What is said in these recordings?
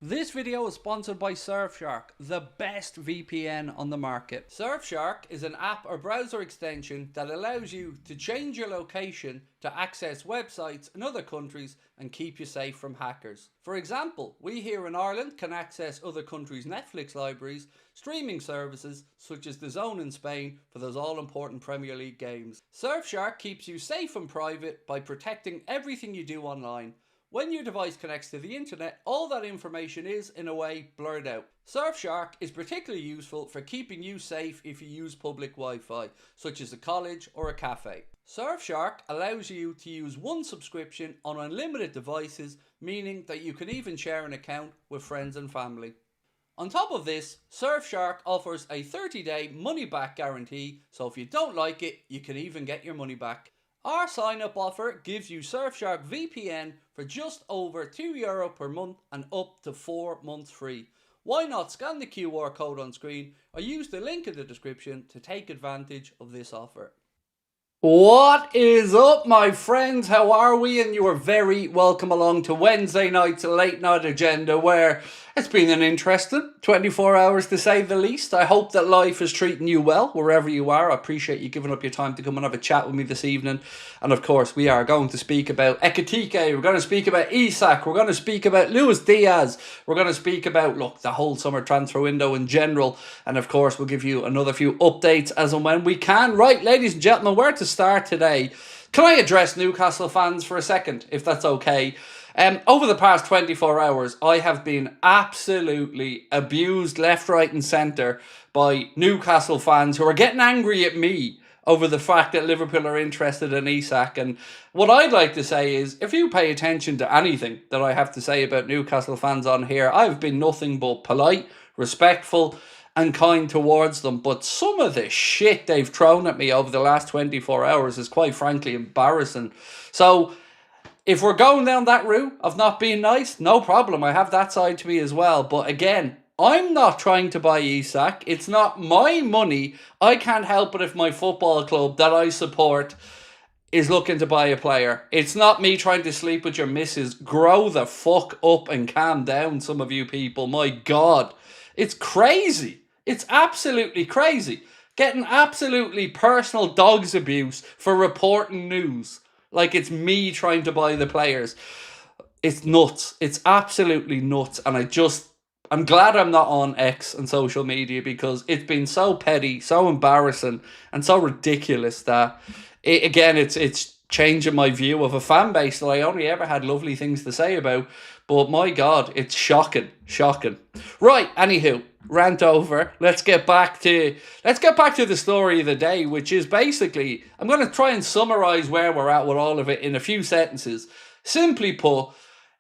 This video is sponsored by Surfshark, the best VPN on the market. Surfshark is an app or browser extension that allows you to change your location to access websites in other countries and keep you safe from hackers. For example, we here in Ireland can access other countries' Netflix libraries, streaming services such as DAZN in Spain for those all-important Premier League games. Surfshark keeps you safe and private by protecting everything you do online. When your device connects to the internet, all that information is, in a way, blurred out. Surfshark is particularly useful for keeping you safe if you use public Wi-Fi, such as a college or a cafe. Surfshark allows you to use one subscription on unlimited devices, meaning that you can even share an account with friends and family. On top of this, Surfshark offers a 30-day money-back guarantee, so if you don't like it, you can even get your money back. Our sign-up offer gives you Surfshark VPN for just over €2 per month and up to 4 months free. Why not scan the QR code on screen or use the link in the description to take advantage of this offer. What is up, my friends? How are we? And you are very welcome along to Wednesday night's late night agenda, where it's been an interesting 24 hours to say the least. I hope that life is treating you well wherever you are. I appreciate you giving up your time to come and have a chat with me this evening. And of course, we are going to speak about Ekitike. We're going to speak about Isak. We're going to speak about Diaz. We're going to speak about, look, the whole summer transfer window in general. And of course, we'll give you another few updates as and when we can. Right, ladies and gentlemen, where to start today? Can I address Newcastle fans for a second, if that's okay? Over the past 24 hours, I have been absolutely abused left, right and centre by Newcastle fans who are getting angry at me over the fact that Liverpool are interested in Isak. And what I'd like to say is, if you pay attention to anything that I have to say about Newcastle fans on here, I've been nothing but polite, respectful and kind towards them. But some of the shit they've thrown at me over the last 24 hours is quite frankly embarrassing. So if we're going down that route of not being nice, no problem. I have that side to me as well. But again, I'm not trying to buy Isak. It's not my money. I can't help it if my football club that I support is looking to buy a player. It's not me trying to sleep with your missus. Grow the fuck up and calm down, some of you people. My God. It's crazy. It's absolutely crazy. Getting absolutely personal dog's abuse for reporting news like it's me trying to buy the players. It's nuts. It's absolutely nuts. And I'm glad I'm not on X and social media, because it's been so petty, so embarrassing, and so ridiculous that, it's changing my view of a fan base that I only ever had lovely things to say about. But my God, it's shocking. Right, anywho, rant over. Let's get back to the story of the day, which is basically, I'm going to try and summarize where we're at with all of it in a few sentences. Simply put,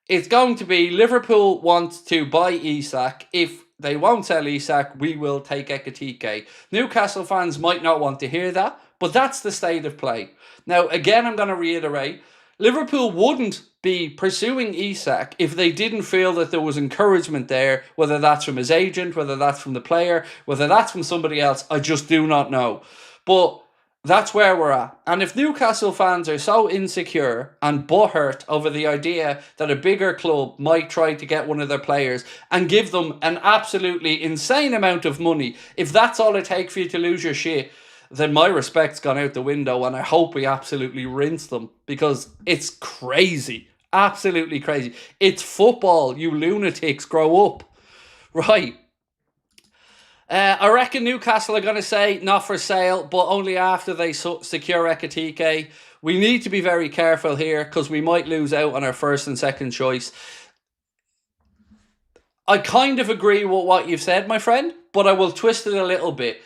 it's going to be Liverpool want to buy Isak. If they won't sell Isak, we will take Ekitike. Newcastle fans might not want to hear that, but that's the state of play. Now, again, I'm going to reiterate, Liverpool wouldn't be pursuing Isak if they didn't feel that there was encouragement there, whether that's from his agent, whether that's from the player, whether that's from somebody else. I just do not know. But that's where we're at. And if Newcastle fans are so insecure and butthurt over the idea that a bigger club might try to get one of their players and give them an absolutely insane amount of money, if that's all it takes for you to lose your shit, then my respect's gone out the window, and I hope we absolutely rinse them, because it's crazy. Absolutely crazy. It's football, you lunatics, grow up. Right. I reckon Newcastle are going to say not for sale, but only after they secure Ekitike. We need to be very careful here, because we might lose out on our first and second choice. I kind of agree with what you've said, my friend, but I will twist it a little bit.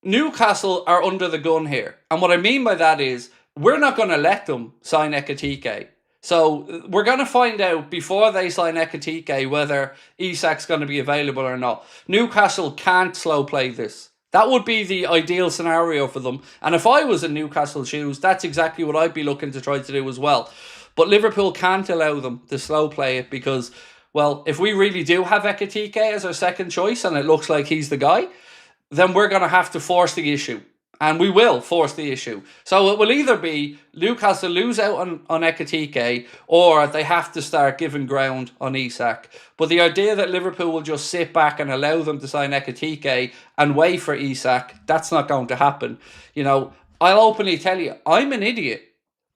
Newcastle are under the gun here. And what I mean by that is, we're not going to let them sign Ekitike. So we're going to find out before they sign Ekitike whether Isak's going to be available or not. Newcastle can't slow play this. That would be the ideal scenario for them. And if I was in Newcastle's shoes, that's exactly what I'd be looking to try to do as well. But Liverpool can't allow them to slow play it, because, well, if we really do have Ekitike as our second choice and it looks like he's the guy, then we're going to have to force the issue. And we will force the issue. So it will either be Newcastle lose out on Ekitike, or they have to start giving ground on Isak. But the idea that Liverpool will just sit back and allow them to sign Ekitike and wait for Isak, that's not going to happen. You know, I'll openly tell you, I'm an idiot.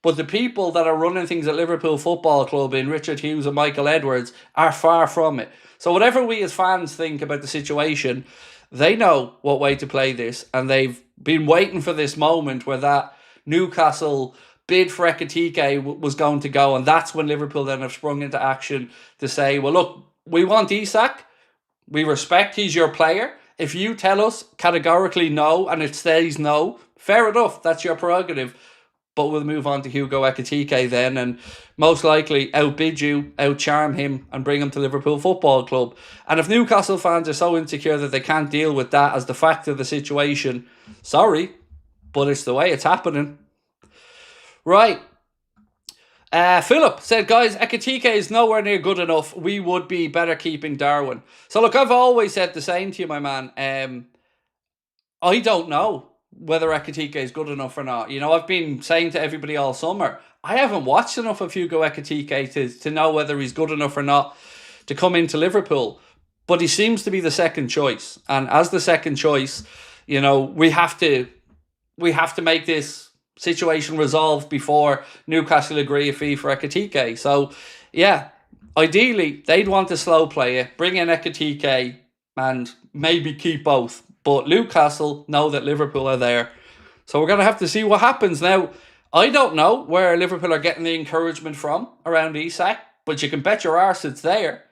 But the people that are running things at Liverpool Football Club in Richard Hughes and Michael Edwards are far from it. So whatever we as fans think about the situation, they know what way to play this, and they've been waiting for this moment where that Newcastle bid for Ekitike was going to go, and that's when Liverpool then have sprung into action to say, well, look, we want Isak, we respect he's your player. If you tell us categorically no, and it stays no, fair enough, that's your prerogative. But we'll move on to Hugo Ekitike then, and most likely outbid you, outcharm him, and bring him to Liverpool Football Club. And if Newcastle fans are so insecure that they can't deal with that as the fact of the situation, sorry, but it's the way it's happening. Right. Philip said, guys, Ekitike is nowhere near good enough. We would be better keeping Darwin. So look, I've always said the same to you, my man. I don't know whether Ekitike is good enough or not. You know, I've been saying to everybody all summer, I haven't watched enough of Hugo Ekitike to know whether he's good enough or not to come into Liverpool. But he seems to be the second choice. And as the second choice, you know, we have to make this situation resolved before Newcastle agree a fee for Ekitike. So, yeah, ideally, they'd want to slow play it, bring in Ekitike, and maybe keep both. But Newcastle know that Liverpool are there. So we're going to have to see what happens. Now, I don't know where Liverpool are getting the encouragement from around Isak, but you can bet your arse it's there.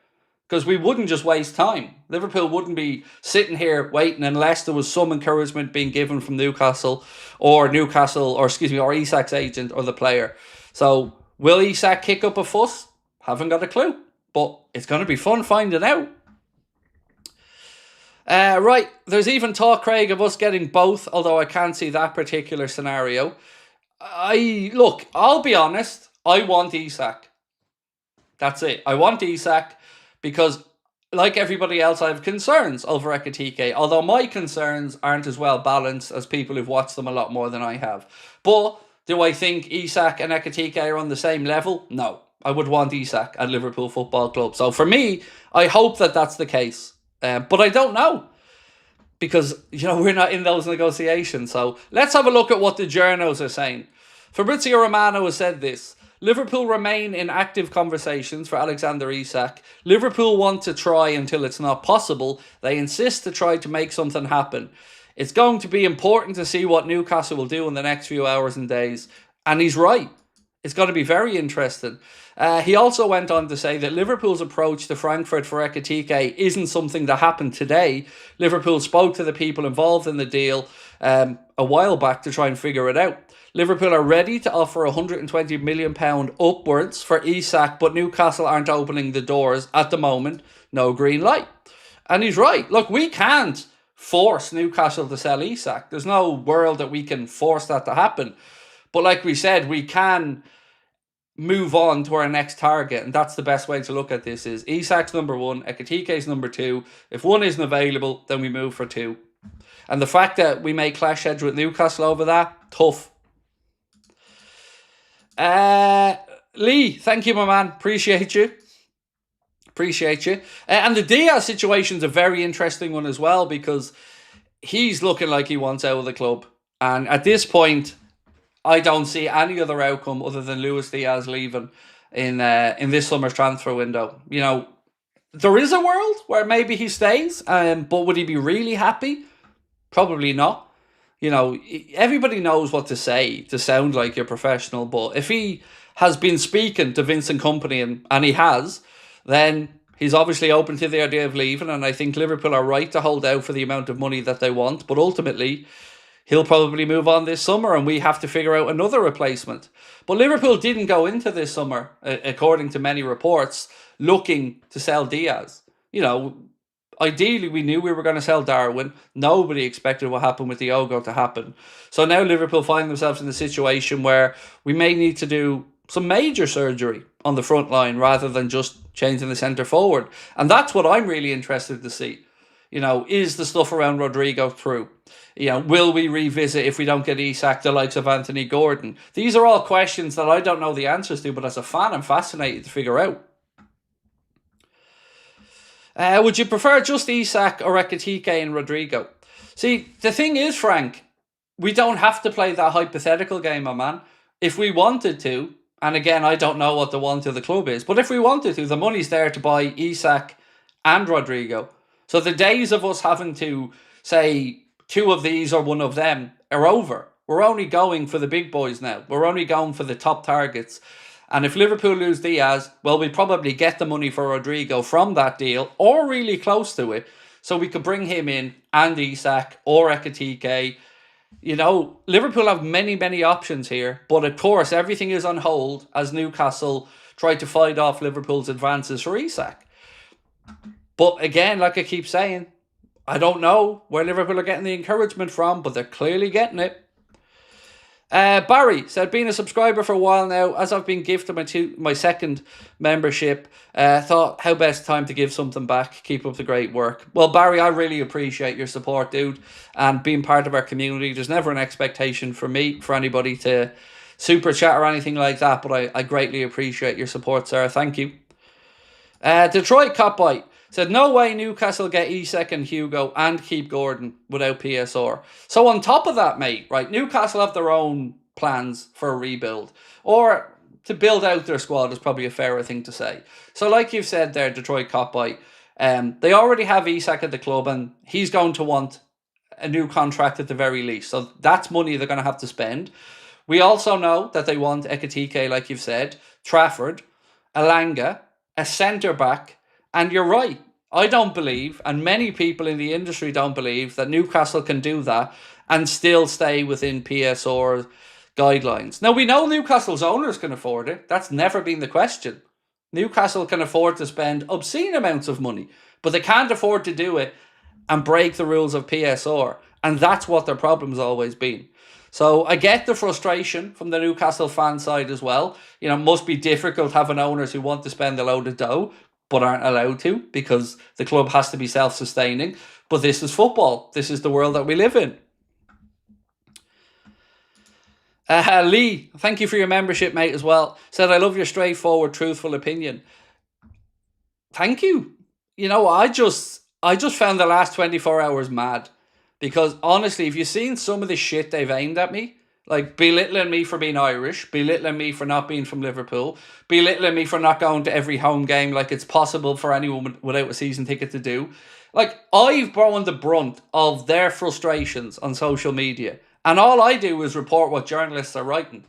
Because we wouldn't just waste time. Liverpool wouldn't be sitting here waiting unless there was some encouragement being given from Newcastle or Isak's agent or the player. So will Isak kick up a fuss? Haven't got a clue. But it's going to be fun finding out. Right, there's even talk, Craig, of us getting both, although I can't see that particular scenario. Look, I'll be honest, I want Isak. That's it. I want Isak because, like everybody else, I have concerns over Ekitike, although my concerns aren't as well balanced as people who've watched them a lot more than I have. But do I think Isak and Ekitike are on the same level? No. I would want Isak at Liverpool Football Club. So for me, I hope that that's the case. But I don't know, because, you know, we're not in those negotiations. So let's have a look at what the journos are saying. Fabrizio Romano has said this: Liverpool remain in active conversations for Alexander Isak. Liverpool want to try until it's not possible. They insist to try to make something happen. It's going to be important to see what Newcastle will do in the next few hours and days. And he's right. It's going to be very interesting. He also went on to say that Liverpool's approach to Frankfurt for Ekitike isn't something that happened today. Liverpool spoke to the people involved in the deal a while back to try and figure it out. Liverpool are ready to offer £120 million upwards for Isak, but Newcastle aren't opening the doors at the moment. No green light. And he's right. Look, we can't force Newcastle to sell Isak. There's no world that we can force that to happen. But like we said, we can move on to our next target, and that's the best way to look at this. Is Isak's number one, Ekitike's number two. If one isn't available, then we move for two. And the fact that we may clash heads with Newcastle over that, tough. Lee, thank you, my man. Appreciate you. And the Diaz situation's a very interesting one as well, because he's looking like he wants out of the club. And at this point, I don't see any other outcome other than Luis Diaz leaving in this summer's transfer window. You know, there is a world where maybe he stays, but would he be really happy? Probably not. You know, everybody knows what to say to sound like you're professional, but if he has been speaking to Vincent Kompany, and he has, then he's obviously open to the idea of leaving, and I think Liverpool are right to hold out for the amount of money that they want, but ultimately he'll probably move on this summer and we have to figure out another replacement. But Liverpool didn't go into this summer, according to many reports, looking to sell Diaz. You know, ideally we knew we were going to sell Darwin. Nobody expected what happened with Diogo to happen. So now Liverpool find themselves in a situation where we may need to do some major surgery on the front line rather than just changing the centre forward. And that's what I'm really interested to see. You know, is the stuff around Rodrigo through? You know, will we revisit if we don't get Isak the likes of Anthony Gordon? These are all questions that I don't know the answers to, but as a fan, I'm fascinated to figure out. Would you prefer just Isak or Ekitike and Rodrigo? See, the thing is, Frank, we don't have to play that hypothetical game, my man. If we wanted to, and again, I don't know what the want of the club is, but if we wanted to, the money's there to buy Isak and Rodrigo. So the days of us having to say two of these or one of them are over. We're only going for the big boys now. We're only going for the top targets. And if Liverpool lose Diaz, well, we probably get the money for Rodrigo from that deal or really close to it. So we could bring him in and Isak or Ekitike. You know, Liverpool have many, many options here. But of course, everything is on hold as Newcastle try to fight off Liverpool's advances for Isak. But again, like I keep saying, I don't know where Liverpool are getting the encouragement from, but they're clearly getting it. Barry said, being a subscriber for a while now, as I've been gifted my second membership, thought how best time to give something back. Keep up the great work. Well, Barry, I really appreciate your support, dude, and being part of our community. There's never an expectation for me, for anybody to super chat or anything like that, but I greatly appreciate your support, sir. Thank you. Detroit Copbite said, no way Newcastle get Isak and Hugo and keep Gordon without PSR. So on top of that, mate, right, Newcastle have their own plans for a rebuild. Or to build out their squad is probably a fairer thing to say. So like you've said there, Detroit Copbite, they already have Isak at the club and he's going to want a new contract at the very least. So that's money they're going to have to spend. We also know that they want Ekitike, like you've said, Trafford, Elanga, a centre-back, and you're right. I don't believe, and many people in the industry don't believe, that Newcastle can do that and still stay within PSR guidelines. Now, we know Newcastle's owners can afford it. That's never been the question. Newcastle can afford to spend obscene amounts of money, but they can't afford to do it and break the rules of PSR. And that's what their problem's always been. So I get the frustration from the Newcastle fan side as well. You know, it must be difficult having owners who want to spend a load of dough but aren't allowed to because the club has to be self-sustaining. But this is football. This is the world that we live in. Lee, thank you for your membership, mate, as well. Said, I love your straightforward, truthful opinion. Thank you. You know, I just found the last 24 hours mad. Because honestly, if you've seen some of the shit they've aimed at me, like belittling me for being Irish, belittling me for not being from Liverpool, belittling me for not going to every home game like it's possible for anyone without a season ticket to do. Like, I've borne the brunt of their frustrations on social media. And all I do is report what journalists are writing.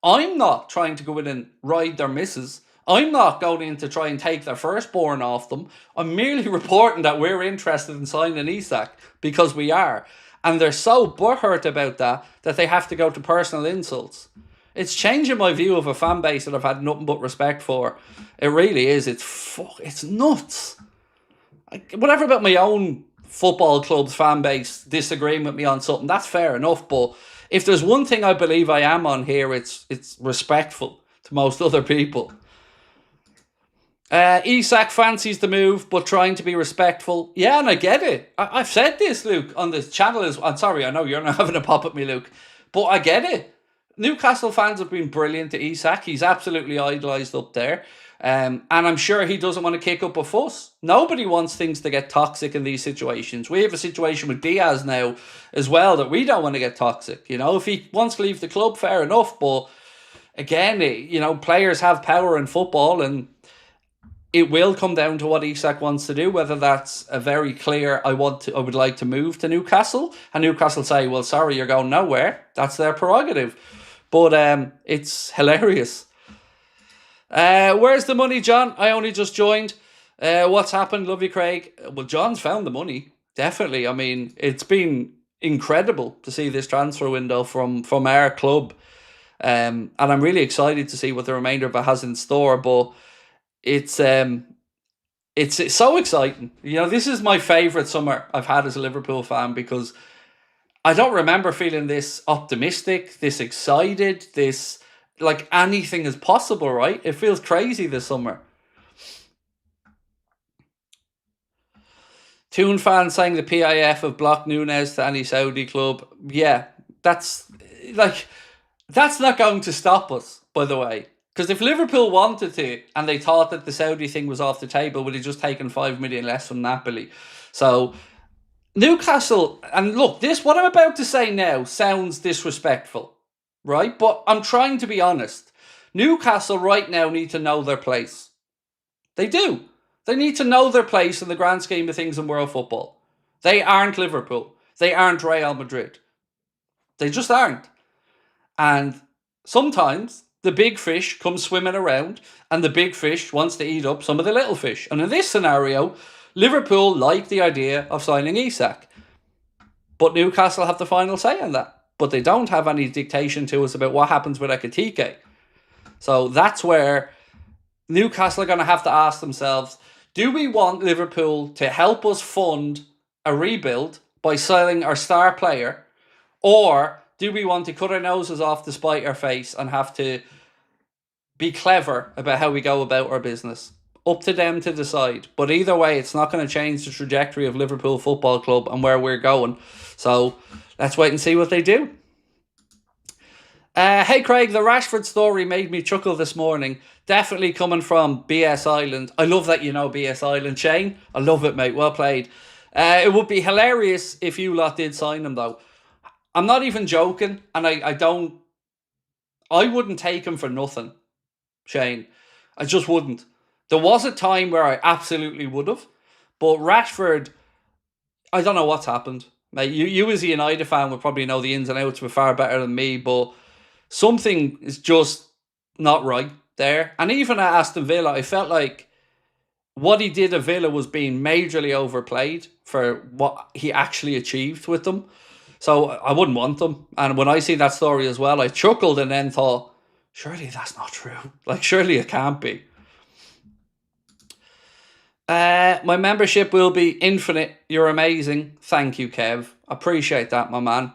I'm not trying to go in and ride their misses. I'm not going in to try and take their firstborn off them. I'm merely reporting that we're interested in signing Isak because we are. And they're so butthurt about that they have to go to personal insults. It's changing my view of a fan base that I've had nothing but respect for. It really is. It's nuts. Whatever about my own football club's fan base disagreeing with me on something, that's fair enough. But if there's one thing I believe I am on here, it's respectful to most other people. Isak fancies the move, but trying to be respectful. Yeah, and I get it. I've said this, Luke, on this channel. I'm sorry, I know you're not having a pop at me, Luke. But I get it. Newcastle fans have been brilliant to Isak. He's absolutely idolised up there. And I'm sure he doesn't want to kick up a fuss. Nobody wants things to get toxic in these situations. We have a situation with Diaz now as well that we don't want to get toxic. You know, if he wants to leave the club, fair enough. But again, you know, players have power in football and it will come down to what Isak wants to do, whether that's a very clear, I would like to move to Newcastle, and Newcastle say, well, sorry, you're going nowhere. That's their prerogative. But it's hilarious. Where's the money, John? I only just joined. What's happened? Love you, Craig. Well, John's found the money. Definitely. I mean, it's been incredible to see this transfer window from our club. And I'm really excited to see what the remainder of it has in store. But it's so exciting. You know, this is my favourite summer I've had as a Liverpool fan because I don't remember feeling this optimistic, this excited, this like anything is possible, right? It feels crazy this summer. Toon fans saying the PIF have blocked Nunes to any Saudi club. Yeah, that's not going to stop us, by the way. Because if Liverpool wanted to and they thought that the Saudi thing was off the table, would have just taken 5 million less from Napoli. So Newcastle, and look, what I'm about to say now sounds disrespectful, right? But I'm trying to be honest. Newcastle right now need to know their place. They do. They need to know their place in the grand scheme of things in world football. They aren't Liverpool. They aren't Real Madrid. They just aren't. And sometimes the big fish comes swimming around and the big fish wants to eat up some of the little fish. And in this scenario, Liverpool like the idea of signing Isak. But Newcastle have the final say on that. But they don't have any dictation to us about what happens with Ekitike. So that's where Newcastle are going to have to ask themselves, do we want Liverpool to help us fund a rebuild by selling our star player? Or do we want to cut our noses off to spite our face and have to be clever about how we go about our business? Up to them to decide. But either way, it's not going to change the trajectory of Liverpool Football Club and where we're going. So let's wait and see what they do. Hey Craig, the Rashford story made me chuckle this morning. Definitely coming from BS Island. I love that you know BS Island, Shane. I love it, mate. Well played. It would be hilarious if you lot did sign him, though. I'm not even joking, and I wouldn't take him for nothing, Shane. I just wouldn't. There was a time where I absolutely would have, but Rashford, I don't know what's happened. Mate, you as a United fan would probably know the ins and outs far better than me, but something is just not right there. And even at Aston Villa, I felt like what he did at Villa was being majorly overplayed for what he actually achieved with them. So I wouldn't want them. And when I see that story as well, I chuckled and then thought, surely that's not true. Like, surely it can't be. My membership will be infinite. You're amazing. Thank you, Kev. Appreciate that, my man.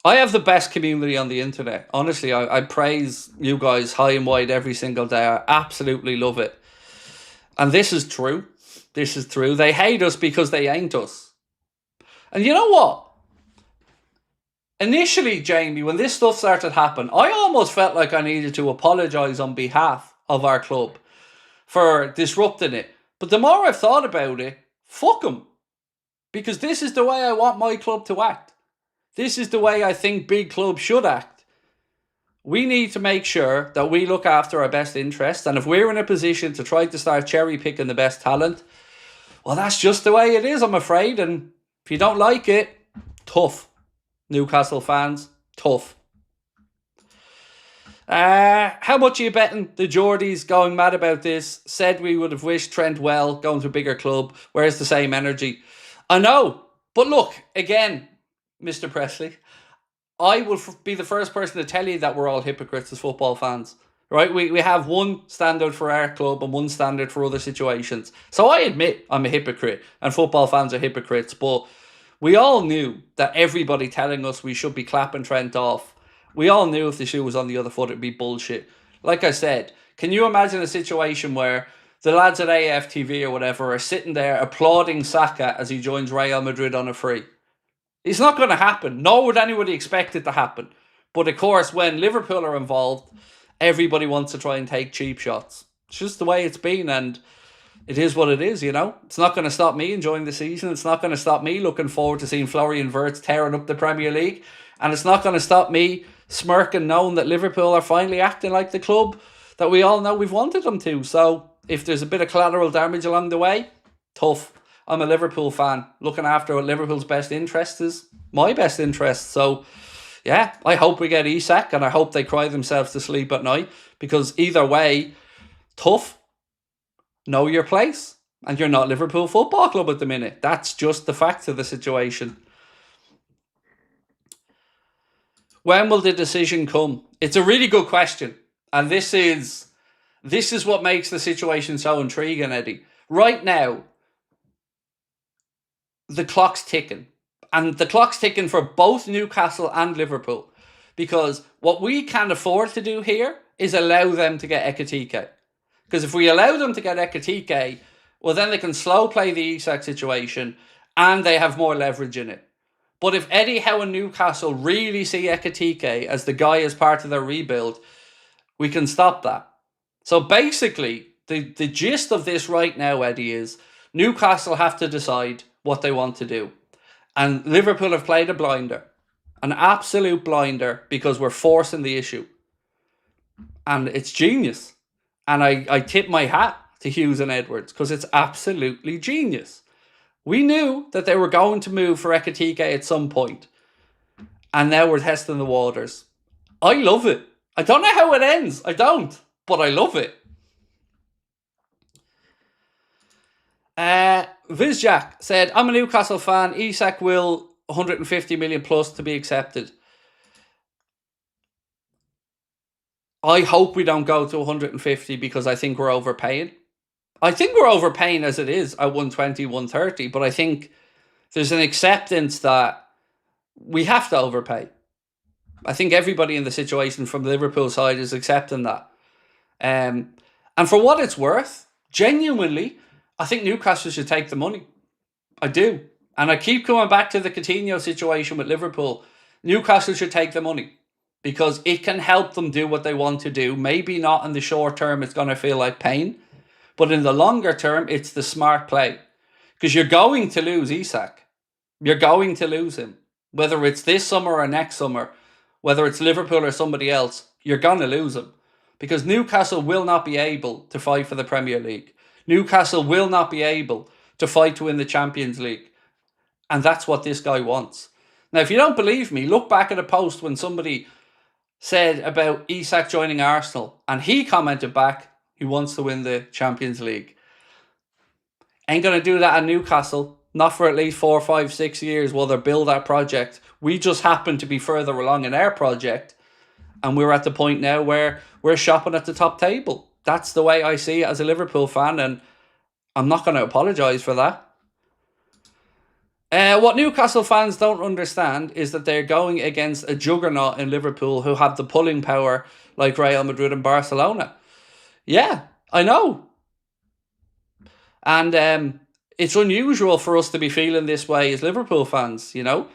I have the best community on the internet. Honestly, I praise you guys high and wide every single day. I absolutely love it. And this is true. This is true. They hate us because they ain't us. And you know what? Initially, Jamie, when this stuff started happening, I almost felt like I needed to apologise on behalf of our club for disrupting it. But the more I've thought about it, fuck them. Because this is the way I want my club to act. This is the way I think big clubs should act. We need to make sure that we look after our best interests. And if we're in a position to try to start cherry picking the best talent, well, that's just the way it is, I'm afraid. And if you don't like it, tough. Newcastle fans, tough. How much are you betting the Geordies going mad about this? Said we would have wished Trent well, going to a bigger club. Where's the same energy? I know. But look, again, Mr. Presley, I will be the first person to tell you that we're all hypocrites as football fans. Right? We have one standard for our club and one standard for other situations. So I admit I'm a hypocrite and football fans are hypocrites, but we all knew that everybody telling us we should be clapping Trent off. We all knew if the shoe was on the other foot, it'd be bullshit. Like I said, can you imagine a situation where the lads at AFTV or whatever are sitting there applauding Saka as he joins Real Madrid on a free? It's not going to happen, nor would anybody expect it to happen. But of course, when Liverpool are involved, everybody wants to try and take cheap shots. It's just the way it's been, and it is what it is, you know. It's not going to stop me enjoying the season. It's not going to stop me looking forward to seeing Florian Wirtz tearing up the Premier League. And it's not going to stop me smirking knowing that Liverpool are finally acting like the club that we all know we've wanted them to. So if there's a bit of collateral damage along the way, tough. I'm a Liverpool fan. Looking after what Liverpool's best interest is my best interest. So yeah, I hope we get Isak and I hope they cry themselves to sleep at night, because either way, tough. Know your place. And you're not Liverpool Football Club at the minute. That's just the fact of the situation. When will the decision come? It's a really good question. And this is what makes the situation so intriguing, Eddie. Right now, the clock's ticking. And the clock's ticking for both Newcastle and Liverpool. Because what we can't afford to do here is allow them to get Ekitike. Because if we allow them to get Ekitike, well, then they can slow play the Isak situation and they have more leverage in it. But if Eddie Howe and Newcastle really see Ekitike as the guy as part of their rebuild, we can stop that. So basically, the gist of this right now, Eddie, is Newcastle have to decide what they want to do. And Liverpool have played a blinder. An absolute blinder, because we're forcing the issue. And it's genius. And I tip my hat to Hughes and Edwards, because it's absolutely genius. We knew that they were going to move for Ekitike at some point. And now we're testing the waters. I love it. I don't know how it ends. I don't. But I love it. Vizjak said, I'm a Newcastle fan. Isak will 150 million plus to be accepted. I hope we don't go to 150 because I think we're overpaying. I think we're overpaying as it is at 120, 130, but I think there's an acceptance that we have to overpay. I think everybody in the situation from the Liverpool side is accepting that. And for what it's worth, genuinely, I think Newcastle should take the money. I do. And I keep coming back to the Coutinho situation with Liverpool. Newcastle should take the money because it can help them do what they want to do. Maybe not in the short term, it's going to feel like pain. But in the longer term, it's the smart play. Because you're going to lose Isak. You're going to lose him. Whether it's this summer or next summer, whether it's Liverpool or somebody else, you're going to lose him. Because Newcastle will not be able to fight for the Premier League. Newcastle will not be able to fight to win the Champions League. And that's what this guy wants. Now, if you don't believe me, look back at a post when somebody said about Isak joining Arsenal. And he commented back, he wants to win the Champions League. Ain't going to do that at Newcastle. Not for at least 4, 5, 6 years while they build that project. We just happen to be further along in our project. And we're at the point now where we're shopping at the top table. That's the way I see it as a Liverpool fan. And I'm not going to apologise for that. What Newcastle fans don't understand is that they're going against a juggernaut in Liverpool who have the pulling power like Real Madrid and Barcelona. Yeah, I know. And it's unusual for us to be feeling this way as Liverpool fans, you know.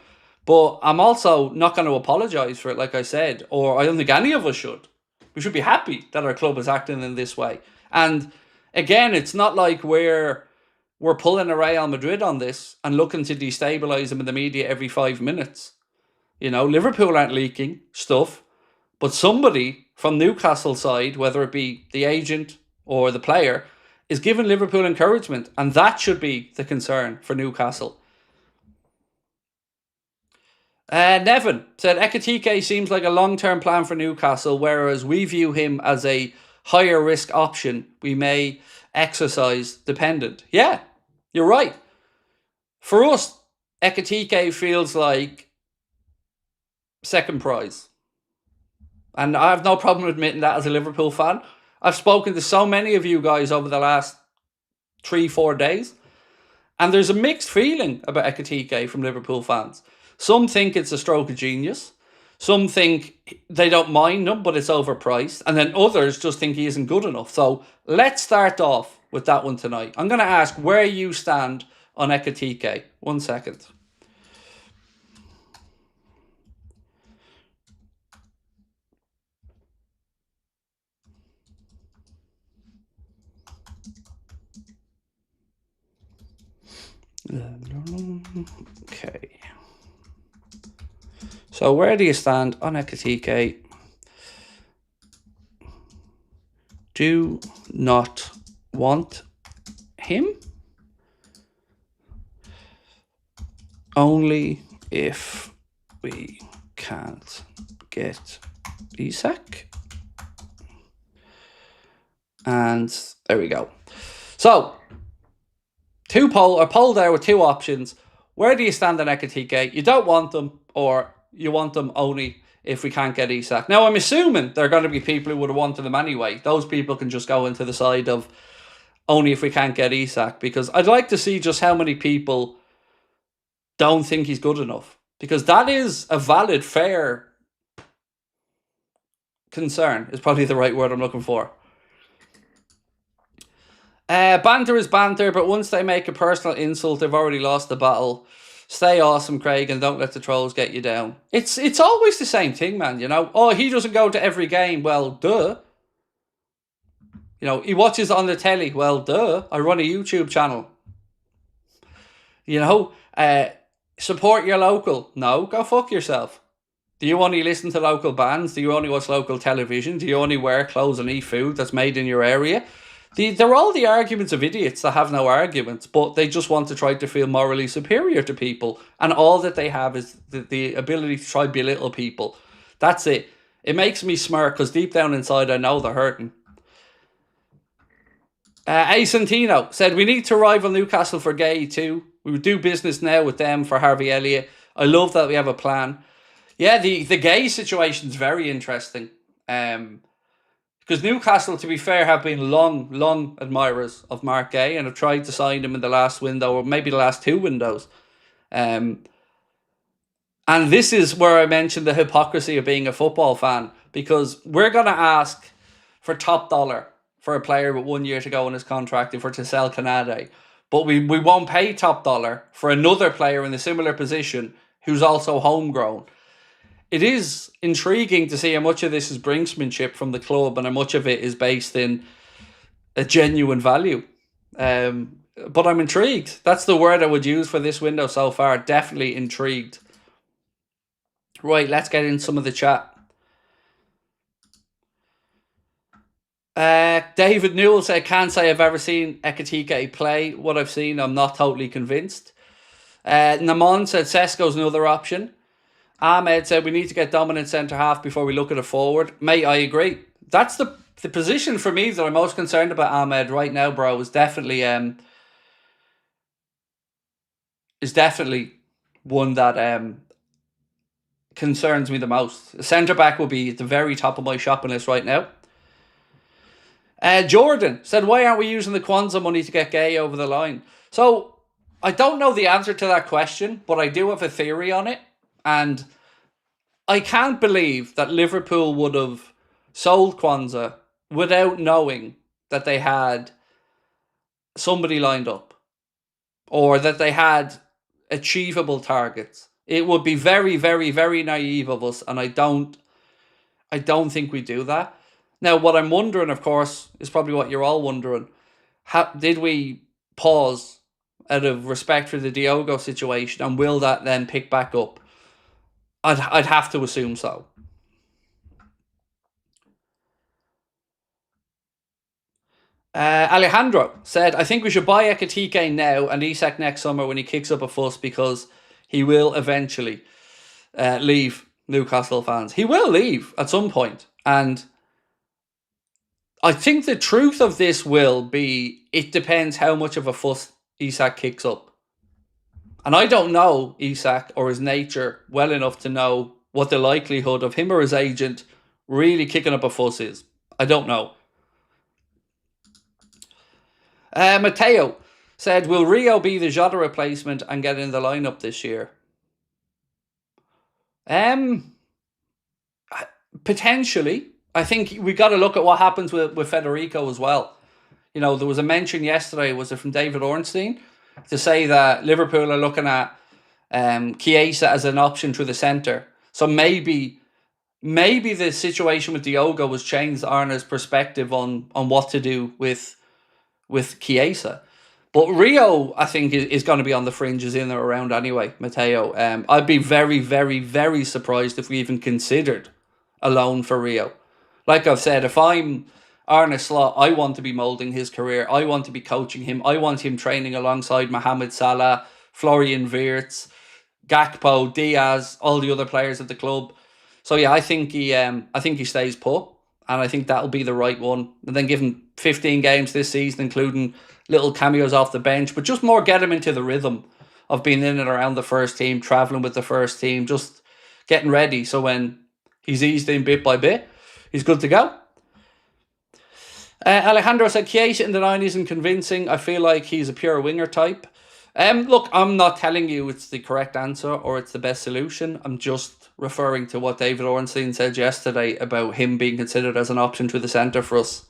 But I'm also not going to apologise for it, like I said. Or I don't think any of us should. We should be happy that our club is acting in this way. And again, it's not like we're pulling a Real Madrid on this and looking to destabilise them in the media every 5 minutes. You know, Liverpool aren't leaking stuff. But somebody from Newcastle side, whether it be the agent or the player, is giving Liverpool encouragement. And that should be the concern for Newcastle. Nevin said, Ekitike seems like a long-term plan for Newcastle, whereas we view him as a higher risk option we may exercise dependent. Yeah, you're right. For us, Ekitike feels like second prize. And I have no problem admitting that as a Liverpool fan. I've spoken to so many of you guys over the last 3-4 days. And there's a mixed feeling about Ekitike from Liverpool fans. Some think it's a stroke of genius. Some think they don't mind him, but it's overpriced. And then others just think he isn't good enough. So let's start off with that one tonight. I'm going to ask where you stand on Ekitike. 1 second. Okay. So where do you stand on Ekitike? Do not want him. Only if we can't get Isak. And there we go. So a poll there with 2 options. Where do you stand on Ekitike? You don't want them, or you want them only if we can't get Isak. Now, I'm assuming there are going to be people who would have wanted them anyway. Those people can just go into the side of only if we can't get Isak, because I'd like to see just how many people don't think he's good enough, because that is a valid, fair concern, is probably the right word I'm looking for. Banter is banter, but once they make a personal insult, they've already lost the battle. Stay awesome, Craig, and don't let the trolls get you down. It's always the same thing, man, you know. Oh, he doesn't go to every game. Well, duh. You know, he watches on the telly. Well, duh. I run a YouTube channel. You know, support your local. No, go fuck yourself. Do you only listen to local bands? Do you only watch local television? Do you only wear clothes and eat food that's made in your area? They're all the arguments of idiots that have no arguments, but they just want to try to feel morally superior to people. And all that they have is the ability to try belittle people. That's it. It makes me smirk because deep down inside I know they're hurting. Santino said, we need to rival Newcastle for Gay too. We would do business now with them for Harvey Elliott. I love that we have a plan. Yeah, the Gay situation is very interesting. Because Newcastle, to be fair, have been long admirers of Mark Gay and have tried to sign him in the last window, or maybe the last two windows. And this is where I mentioned the hypocrisy of being a football fan, because we're going to ask for top dollar for a player with 1 year to go in his contract if we're to sell Canade. But we won't pay top dollar for another player in a similar position who's also homegrown. It is intriguing to see how much of this is brinksmanship from the club and how much of it is based in a genuine value. But I'm intrigued. That's the word I would use for this window so far. Definitely intrigued. Right, let's get in some of the chat. David Newell said, can't say I've ever seen Ekitike play. What I've seen, I'm not totally convinced. Namon said, Sesko's another option. Ahmed said, we need to get dominant centre-half before we look at a forward. Mate, I agree. That's the position for me that I'm most concerned about, Ahmed, right now, bro, is definitely one that concerns me the most. A centre-back will be at the very top of my shopping list right now. Jordan said, why aren't we using the Kwanzaa money to get Gay over the line? So, I don't know the answer to that question, but I do have a theory on it. And I can't believe that Liverpool would have sold Kwanzaa without knowing that they had somebody lined up or that they had achievable targets. It would be very, very, very naive of us, and I don't think we do that. Now, what I'm wondering, of course, is probably what you're all wondering. Did we pause out of respect for the Diogo situation, and will that then pick back up? I'd have to assume so. Alejandro said, I think we should buy Ekitike now and Isak next summer when he kicks up a fuss, because he will eventually leave Newcastle fans. He will leave at some point. And I think the truth of this will be, it depends how much of a fuss Isak kicks up. And I don't know Isak or his nature well enough to know what the likelihood of him or his agent really kicking up a fuss is. I don't know. Matteo said, will Rio be the Jota replacement and get in the lineup this year? Potentially. I think we got to look at what happens with Federico as well. You know, there was a mention yesterday, was it from David Ornstein, to say that Liverpool are looking at Chiesa as an option through the centre. So maybe the situation with Diogo was changed Arna's perspective on what to do with Chiesa. But Rio, I think, is going to be on the fringes in or around anyway, Matteo. I'd be very, very, very surprised if we even considered a loan for Rio. Like I've said, if I'm Arne Slot, I want to be moulding his career. I want to be coaching him. I want him training alongside Mohamed Salah, Florian Wirtz, Gakpo, Diaz, all the other players at the club. So yeah, I think he stays put, and I think that'll be the right one. And then give him 15 games this season, including little cameos off the bench, but just more get him into the rhythm of being in and around the first team, travelling with the first team, just getting ready. So when he's eased in bit by bit, he's good to go. Alejandro said, Chiesa in the 9 isn't convincing. I feel like he's a pure winger type. Look, I'm not telling you it's the correct answer or it's the best solution. I'm just referring to what David Ornstein said yesterday about him being considered as an option to the centre for us.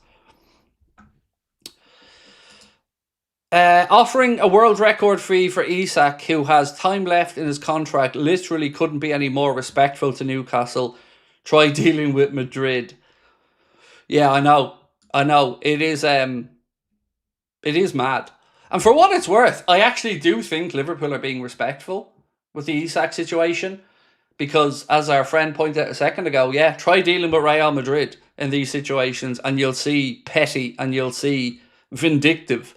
Offering a world record fee for Isak, who has time left in his contract, literally couldn't be any more respectful to Newcastle. Try dealing with Madrid. Yeah, I know. It is mad. And for what it's worth, I actually do think Liverpool are being respectful with the Isak situation. Because, as our friend pointed out a second ago, yeah, try dealing with Real Madrid in these situations and you'll see petty and you'll see vindictive.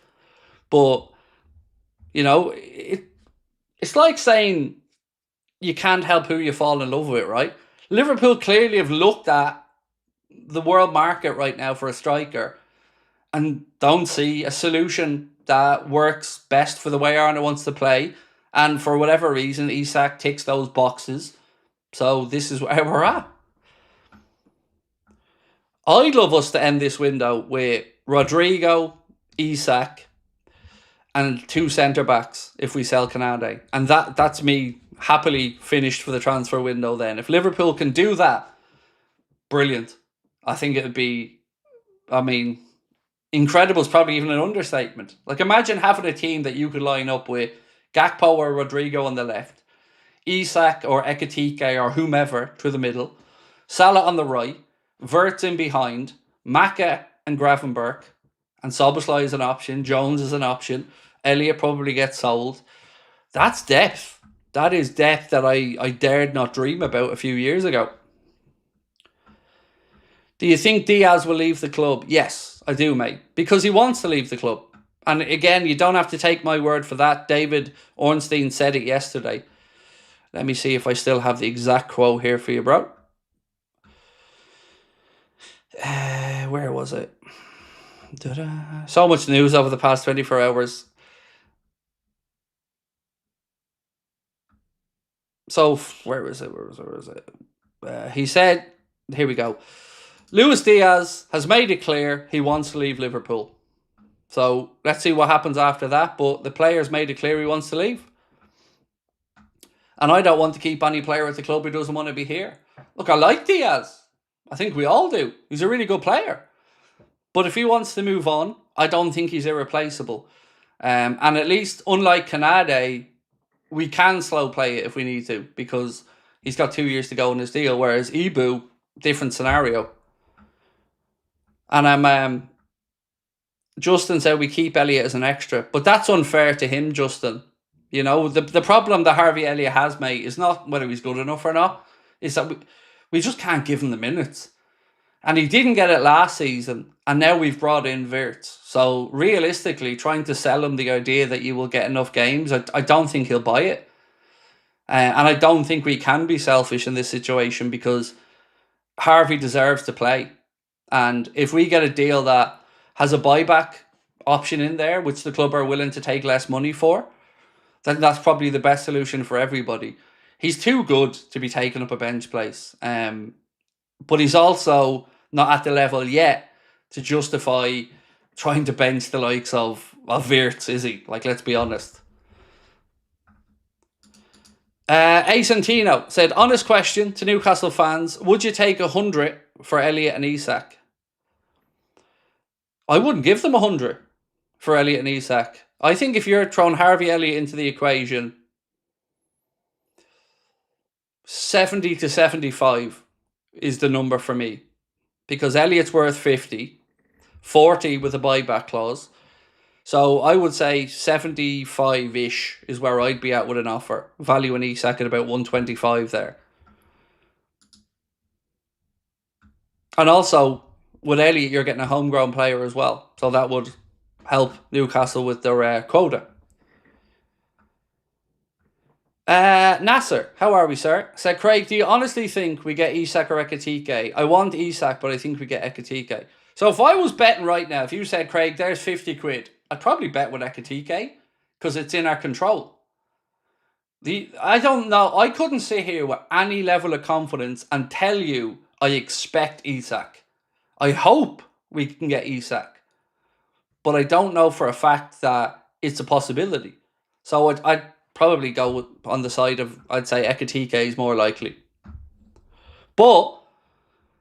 But, it's like saying you can't help who you fall in love with, right? Liverpool clearly have looked at the world market right now for a striker and don't see a solution that works best for the way Arna wants to play. And for whatever reason, Isak ticks those boxes. So this is where we're at. I'd love us to end this window with Rodrigo, Isak, and 2 centre-backs if we sell Canade. And that's me happily finished for the transfer window then. If Liverpool can do that, brilliant. I think it would be, incredible is probably even an understatement. Like, imagine having a team that you could line up with Gakpo or Rodrigo on the left, Isak or Ekitike or whomever through the middle, Salah on the right, Wirtz in behind, Maka and Gravenberch, and Szoboszlai is an option, Jones is an option, Elliott probably gets sold. That's depth. That is depth that I dared not dream about a few years ago. Do you think Diaz will leave the club? Yes, I do, mate. Because he wants to leave the club. And again, you don't have to take my word for that. David Ornstein said it yesterday. Let me see if I still have the exact quote here for you, bro. Where was it? So much news over the past 24 hours. So, where is it? He said, here we go. Luis Diaz has made it clear he wants to leave Liverpool. So, let's see what happens after that. But the player's made it clear he wants to leave. And I don't want to keep any player at the club who doesn't want to be here. Look, I like Diaz. I think we all do. He's a really good player. But if he wants to move on, I don't think he's irreplaceable. And at least, unlike Canade, we can slow play it if we need to, because he's got 2 years to go in his deal, whereas Ibu, different scenario. And Justin said we keep Elliott as an extra, but that's unfair to him, Justin. You know, the problem that Harvey Elliott has, mate, is not whether he's good enough or not. It's that we just can't give him the minutes. And he didn't get it last season, and now we've brought in Wirtz. So realistically, trying to sell him the idea that you will get enough games, I don't think he'll buy it. And I don't think we can be selfish in this situation, because Harvey deserves to play. And if we get a deal that has a buyback option in there, which the club are willing to take less money for, then that's probably the best solution for everybody. He's too good to be taking up a bench place. But he's also not at the level yet to justify trying to bench the likes of Wirtz, is he? Like, let's be honest. Asantino said, honest question to Newcastle fans, would you take 100 for Elliott and Isak? I wouldn't give them 100 for Elliott and Isak. I think if you're throwing Harvey Elliott into the equation, 70 to 75 is the number for me. Because Elliott's worth 50, 40 with a buyback clause. So I would say 75-ish is where I'd be at with an offer. Value in Isak at about 125 there. And also, with Elliott, you're getting a homegrown player as well. So that would help Newcastle with their quota. Nasser, how are we, sir? Said, Craig, do you honestly think we get Isak or Ekitike? I want Isak, but I think we get Ekitike. So if I was betting right now, if you said, Craig, there's 50 quid, I'd probably bet with Ekitike, because it's in our control. I don't know. I couldn't sit here with any level of confidence and tell you I expect Isak. I hope we can get Isak. But I don't know for a fact that it's a possibility. So I'd probably go on the side of, I'd say Ekitike is more likely. But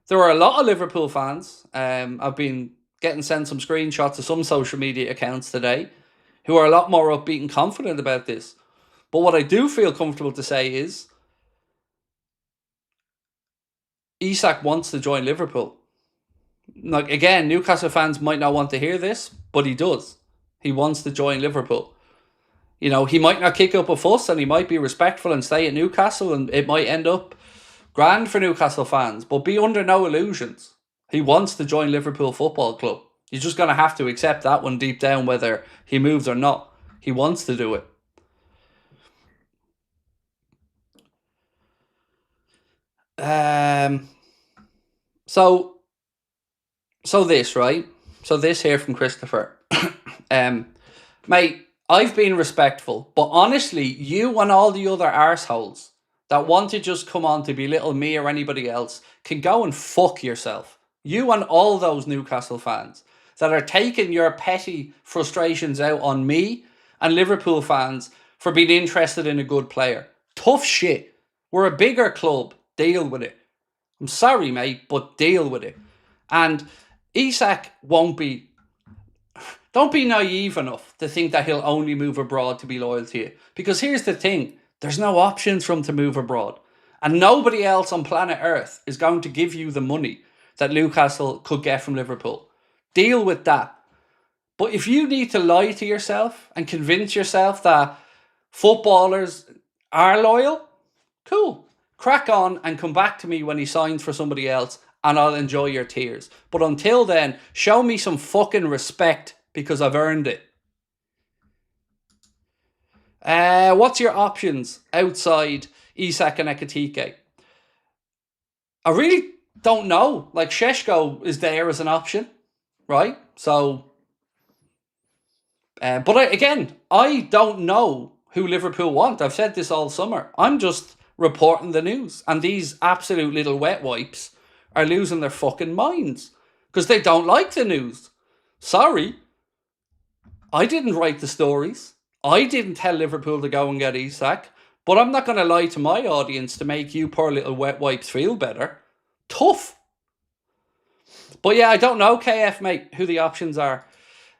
there are a lot of Liverpool fans. I've been getting sent some screenshots of some social media accounts today who are a lot more upbeat and confident about this. But what I do feel comfortable to say is Isak wants to join Liverpool. Like, again, Newcastle fans might not want to hear this, but he does. He wants to join Liverpool. You know, he might not kick up a fuss and he might be respectful and stay at Newcastle, and it might end up grand for Newcastle fans, but be under no illusions. He wants to join Liverpool Football Club. You're just going to have to accept that one deep down, whether he moves or not. He wants to do it. So this, right? So this here from Christopher. Mate, I've been respectful, but honestly, you and all the other arseholes that want to just come on to belittle me or anybody else can go and fuck yourself. You and all those Newcastle fans that are taking your petty frustrations out on me and Liverpool fans for being interested in a good player. Tough shit. We're a bigger club. Deal with it. I'm sorry, mate, but deal with it. And Isak won't be... Don't be naive enough to think that he'll only move abroad to be loyal to you. Because here's the thing. There's no options for him to move abroad. And nobody else on planet Earth is going to give you the money that Newcastle could get from Liverpool. Deal with that. But if you need to lie to yourself and convince yourself that footballers are loyal, cool. Crack on and come back to me when he signs for somebody else and I'll enjoy your tears. But until then, show me some fucking respect because I've earned it. What's your options outside Isak and Ekitike? I really don't know. Like, Šeško is there as an option, right? So, but I don't know who Liverpool want. I've said this all summer. I'm just reporting the news. And these absolute little wet wipes are losing their fucking minds because they don't like the news. Sorry. I didn't write the stories. I didn't tell Liverpool to go and get Isak. But I'm not going to lie to my audience to make you poor little wet wipes feel better. Tough. But yeah, I don't know, KF, mate, who the options are.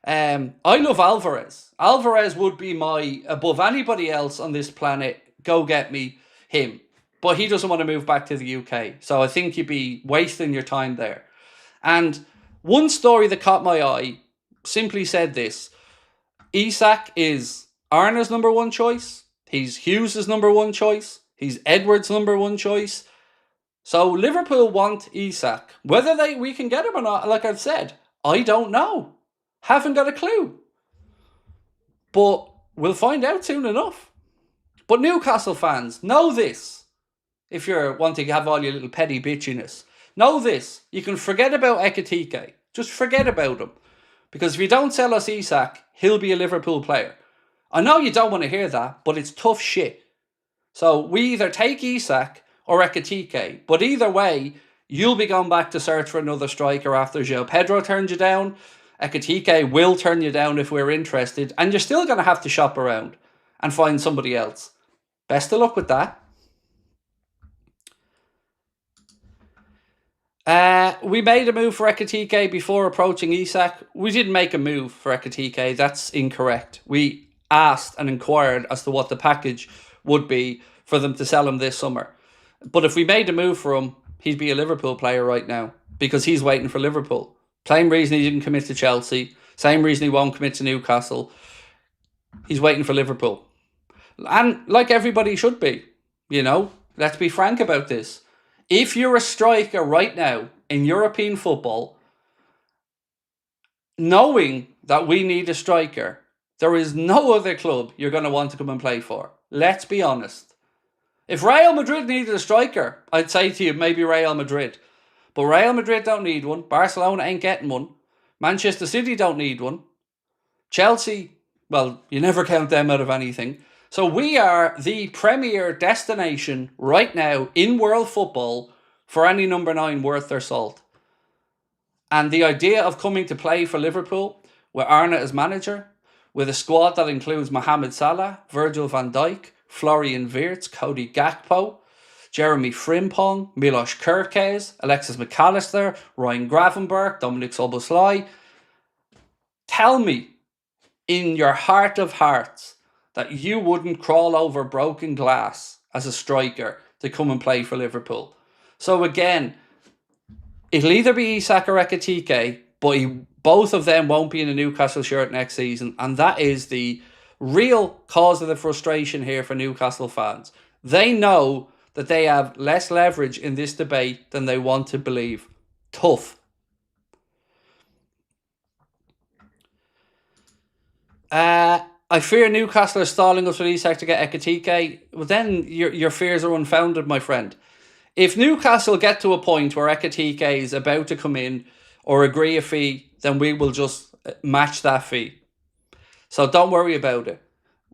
I love Alvarez. Alvarez would be my, above anybody else on this planet, go get me him. But he doesn't want to move back to the UK. So I think you'd be wasting your time there. And one story that caught my eye simply said this. Isak is Arna's number one choice. He's Hughes' number one choice. He's Edwards' number one choice. So Liverpool want Isak. Whether we can get him or not, like I've said, I don't know. Haven't got a clue. But we'll find out soon enough. But Newcastle fans, know this. If you're wanting to have all your little petty bitchiness, know this. You can forget about Ekitike. Just forget about him. Because if you don't sell us Isak, he'll be a Liverpool player. I know you don't want to hear that, but it's tough shit. So we either take Isak or Ekitike. But either way, you'll be going back to search for another striker after João Pedro turns you down. Ekitike will turn you down if we're interested. And you're still going to have to shop around and find somebody else. Best of luck with that. We made a move for Ekitike before approaching Isak. We didn't make a move for Ekitike. That's incorrect. We asked and inquired as to what the package would be for them to sell him this summer. But if we made a move for him, he'd be a Liverpool player right now because he's waiting for Liverpool. Same reason he didn't commit to Chelsea. Same reason he won't commit to Newcastle. He's waiting for Liverpool. And like everybody should be, you know, let's be frank about this. If you're a striker right now in European football, knowing that we need a striker, there is no other club you're going to want to come and play for. Let's be honest. If Real Madrid needed a striker, I'd say to you, maybe Real Madrid. But Real Madrid don't need one. Barcelona ain't getting one. Manchester City don't need one. Chelsea, well, you never count them out of anything. So we are the premier destination right now in world football for any number 9 worth their salt. And the idea of coming to play for Liverpool with Arna as manager, with a squad that includes Mohamed Salah, Virgil van Dijk, Florian Wirtz, Cody Gakpo, Jeremy Frimpong, Milos Kerkez, Alexis McAllister, Ryan Gravenberch, Dominic Szoboszlai. Tell me in your heart of hearts that you wouldn't crawl over broken glass as a striker to come and play for Liverpool. So again, it'll either be Isak or Ekitike, but both of them won't be in a Newcastle shirt next season, and that is the real cause of the frustration here for Newcastle fans. They know that they have less leverage in this debate than they want to believe. Tough. I fear Newcastle are stalling us with Isak to get Ekitike. Well, then your fears are unfounded, my friend. If Newcastle get to a point where Ekitike is about to come in or agree a fee, then we will just match that fee. So don't worry about it.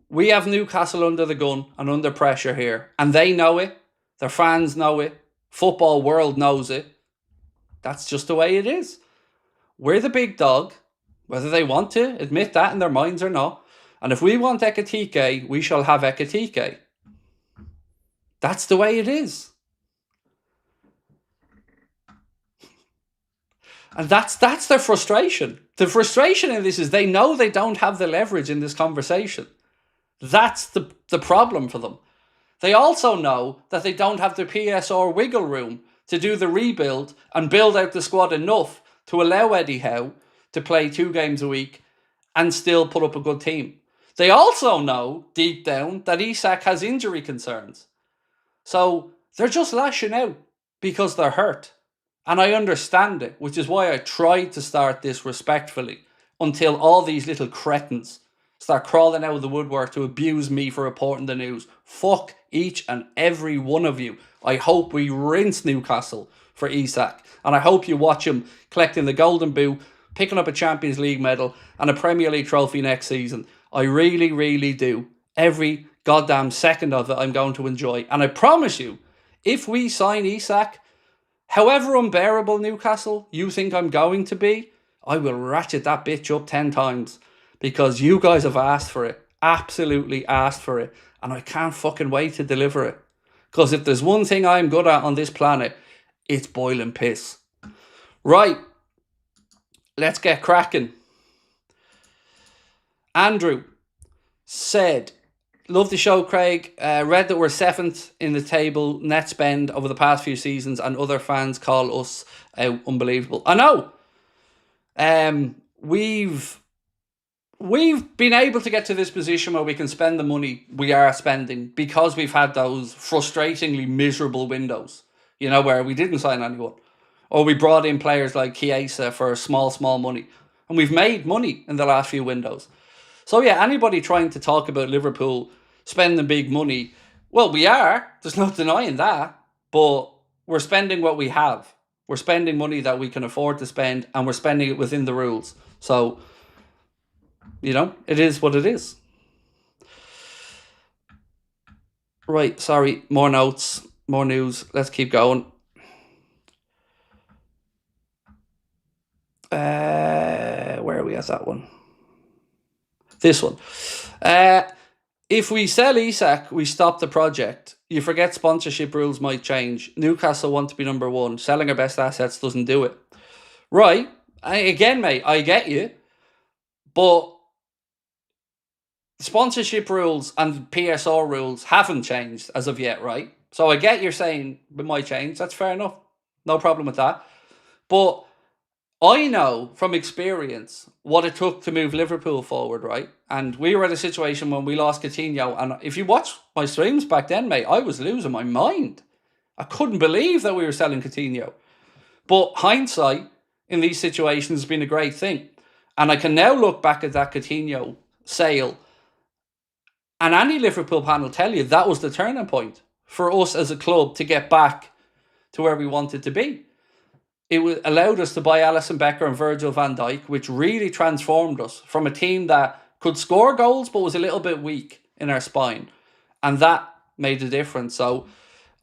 We have Newcastle under the gun and under pressure here. And they know it. Their fans know it. Football world knows it. That's just the way it is. We're the big dog, whether they want to admit that in their minds or not. And if we want Ekitike, we shall have Ekitike. That's the way it is. And that's their frustration. The frustration in this is they know they don't have the leverage in this conversation. That's the problem for them. They also know that they don't have the PSR wiggle room to do the rebuild and build out the squad enough to allow Eddie Howe to play 2 games a week and still put up a good team. They also know, deep down, that Isak has injury concerns. So they're just lashing out because they're hurt. And I understand it, which is why I tried to start this respectfully until all these little cretins start crawling out of the woodwork to abuse me for reporting the news. Fuck each and every one of you. I hope we rinse Newcastle for Isak. And I hope you watch him collecting the Golden Boot, picking up a Champions League medal and a Premier League trophy next season. I really, really do. Every goddamn second of it I'm going to enjoy. And I promise you, if we sign Isak, however unbearable Newcastle you think I'm going to be, I will ratchet that bitch up 10 times. Because you guys have asked for it. Absolutely asked for it. And I can't fucking wait to deliver it. Because if there's one thing I'm good at on this planet, it's boiling piss. Right. Let's get cracking. Andrew said, love the show, Craig. Read that we're 7th in the table net spend over the past few seasons and other fans call us unbelievable. I know. We've been able to get to this position where we can spend the money we are spending because we've had those frustratingly miserable windows, you know, where we didn't sign anyone. Or we brought in players like Chiesa for small money. And we've made money in the last few windows. So yeah, anybody trying to talk about Liverpool spending big money, well, we are. There's no denying that. But we're spending what we have. We're spending money that we can afford to spend, and we're spending it within the rules. So, you know, it is what it is. Right, sorry, more notes, more news. Let's keep going. Where are we at that one? This one. If we sell Isak, we stop the project. You forget sponsorship rules might change. Newcastle want to be number 1. Selling our best assets doesn't do it. Right. Again, mate, I get you. But sponsorship rules and PSR rules haven't changed as of yet, right? So I get you're saying it might change. That's fair enough. No problem with that. But I know from experience what it took to move Liverpool forward, right? And we were at a situation when we lost Coutinho. And if you watch my streams back then, mate, I was losing my mind. I couldn't believe that we were selling Coutinho. But hindsight in these situations has been a great thing. And I can now look back at that Coutinho sale. And any Liverpool fan will tell you that was the turning point for us as a club to get back to where we wanted to be. It allowed us to buy Alisson Becker and Virgil van Dijk, which really transformed us from a team that could score goals but was a little bit weak in our spine. And that made a difference. So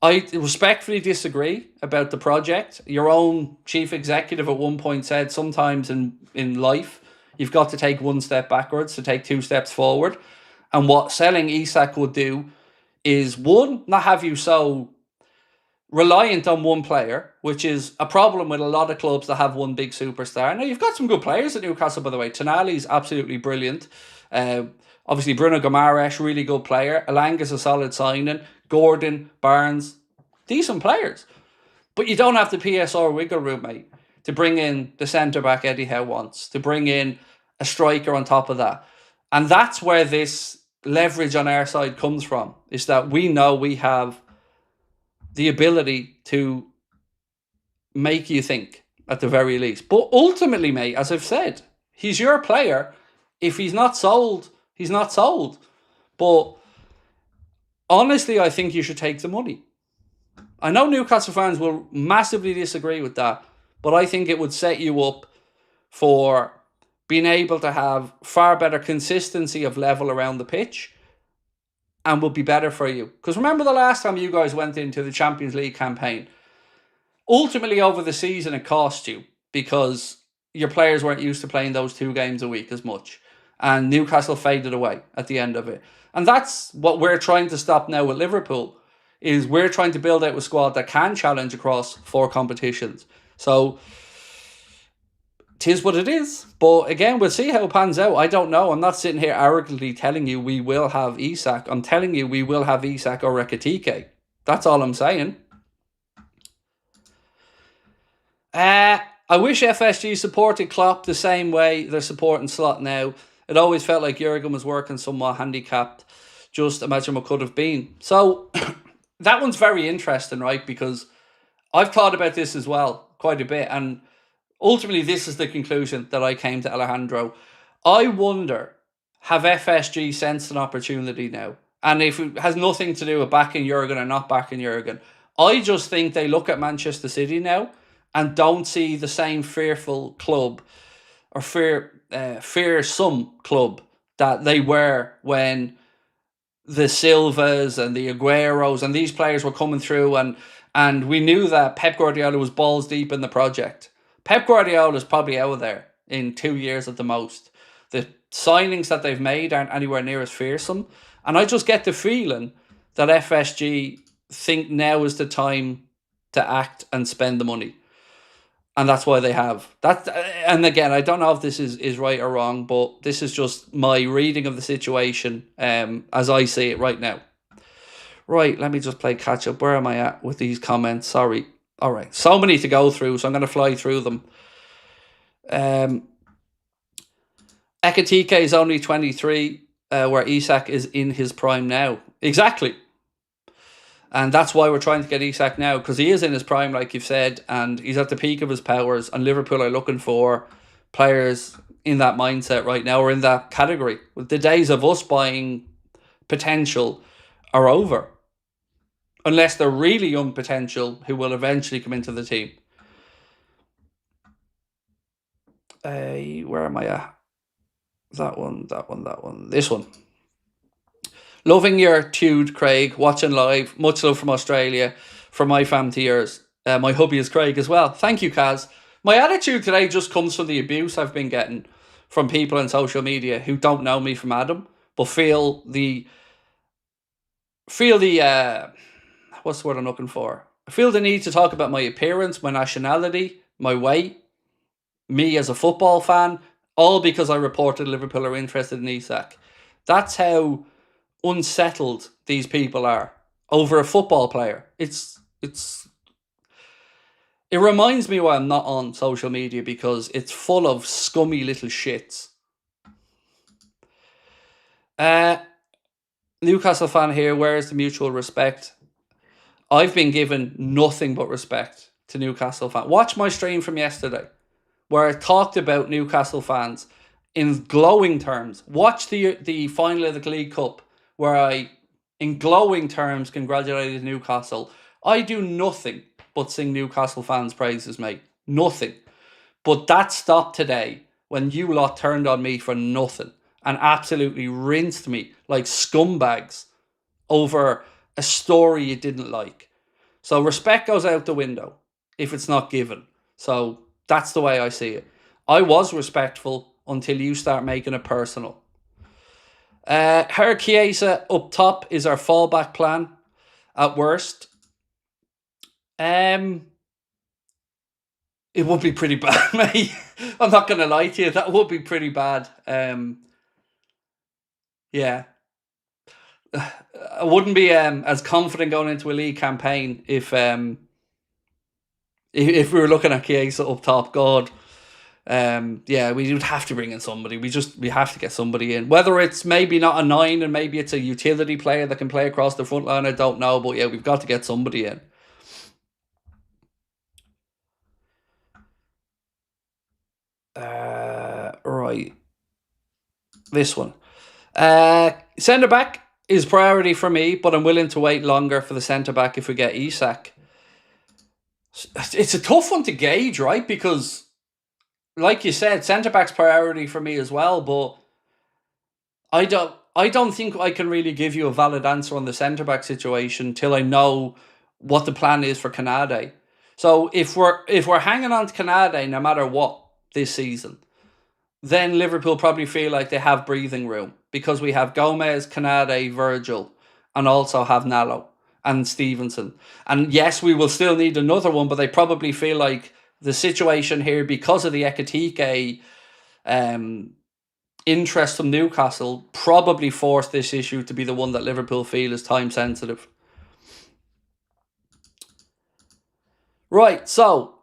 I respectfully disagree about the project. Your own chief executive at one point said sometimes in life, you've got to take one step backwards to take 2 steps forward. And what selling Isak would do is, one, not have you so reliant on one player, which is a problem with a lot of clubs that have one big superstar. Now, you've got some good players at Newcastle, by the way. Tonali's absolutely brilliant. Obviously, Bruno Guimaraes, really good player. Elanga's a solid signing. Gordon, Barnes, decent players. But you don't have the PSR wiggle room, mate, to bring in the centre-back Eddie Howe wants, to bring in a striker on top of that. And that's where this leverage on our side comes from, is that we know we have the ability to make you think, at the very least. But ultimately, mate, as I've said, he's your player. If he's not sold, he's not sold. But honestly, I think you should take the money. I know Newcastle fans will massively disagree with that, but I think it would set you up for being able to have far better consistency of level around the pitch and will be better for you. Because remember the last time you guys went into the Champions League campaign, ultimately over the season it cost you because your players weren't used to playing those 2 games a week as much. And Newcastle faded away at the end of it. And that's what we're trying to stop now with Liverpool, is we're trying to build out a squad that can challenge across 4 competitions. So, 'tis what it is. But again, we'll see how it pans out. I don't know. I'm not sitting here arrogantly telling you we will have Isak. I'm telling you we will have Isak or Ekitike. That's all I'm saying. I wish FSG supported Klopp the same way they're supporting Slot now. It always felt like Jurgen was working somewhat handicapped. Just imagine what could have been. So, that one's very interesting, right? Because I've thought about this as well quite a bit. And ultimately, this is the conclusion that I came to, Alejandro. I wonder, have FSG sensed an opportunity now? And if it has nothing to do with backing Jurgen or not backing Jurgen, I just think they look at Manchester City now and don't see the same fearful club or fearsome club that they were when the Silvas and the Agueros and these players were coming through, and we knew that Pep Guardiola was balls deep in the project. Pep Guardiola is probably out of there in 2 years at the most. The signings that they've made aren't anywhere near as fearsome. And I just get the feeling that FSG think now is the time to act and spend the money. And that's why they have. And again, I don't know if this is right or wrong, but this is just my reading of the situation as I see it right now. Right, let me just play catch up. Where am I at with these comments? Sorry. All right, so many to go through, so I'm going to fly through them. Ekitike is only 23, where Isak is in his prime now. Exactly. And that's why we're trying to get Isak now, because he is in his prime, like you've said, and he's at the peak of his powers, and Liverpool are looking for players in that mindset right now, or in that category. The days of us buying potential are over. Unless they're really young potential who will eventually come into the team. Where am I at? That one. This one. Loving your tude, Craig. Watching live. Much love from Australia. From my fam to yours. My hubby is Craig as well. Thank you, Kaz. My attitude today just comes from the abuse I've been getting from people on social media who don't know me from Adam, but feel the what's the word I'm looking for? I feel the need to talk about my appearance, my nationality, my weight, me as a football fan, all because I reported Liverpool are interested in Isak. That's how unsettled these people are over a football player. It reminds me why I'm not on social media, because it's full of scummy little shits. Newcastle fan here, where is the mutual respect? I've been given nothing but respect to Newcastle fans. Watch my stream from yesterday, where I talked about Newcastle fans in glowing terms. Watch the final of the League Cup, where I, in glowing terms, congratulated Newcastle. I do nothing but sing Newcastle fans' praises, mate. Nothing. But that stopped today when you lot turned on me for nothing and absolutely rinsed me like scumbags over a story you didn't like. So respect goes out the window if it's not given. So that's the way I see it. I was respectful until you start making it personal. Her Chiesa up top is our fallback plan at worst. It would be pretty bad, mate. I'm not going to lie to you. That would be pretty bad. Yeah. I wouldn't be as confident going into a league campaign if we were looking at Chiesa up top. God, yeah, we would have to bring in somebody. We have to get somebody in. Whether it's maybe not a 9 and maybe it's a utility player that can play across the front line, I don't know. But yeah, we've got to get somebody in. Right, this one. Centre back is priority for me, but I'm willing to wait longer for the centre back if we get Isak. It's a tough one to gauge, right? Because, like you said, centre back's priority for me as well. But I don't think I can really give you a valid answer on the centre back situation till I know what the plan is for Canade. So if we're hanging on to Canade no matter what this season, then Liverpool probably feel like they have breathing room because we have Gomez, Canade, Virgil, and also have Nallo and Stevenson. And yes, we will still need another one, but they probably feel like the situation here, because of the Ekitike interest from Newcastle, probably forced this issue to be the one that Liverpool feel is time sensitive. Right, so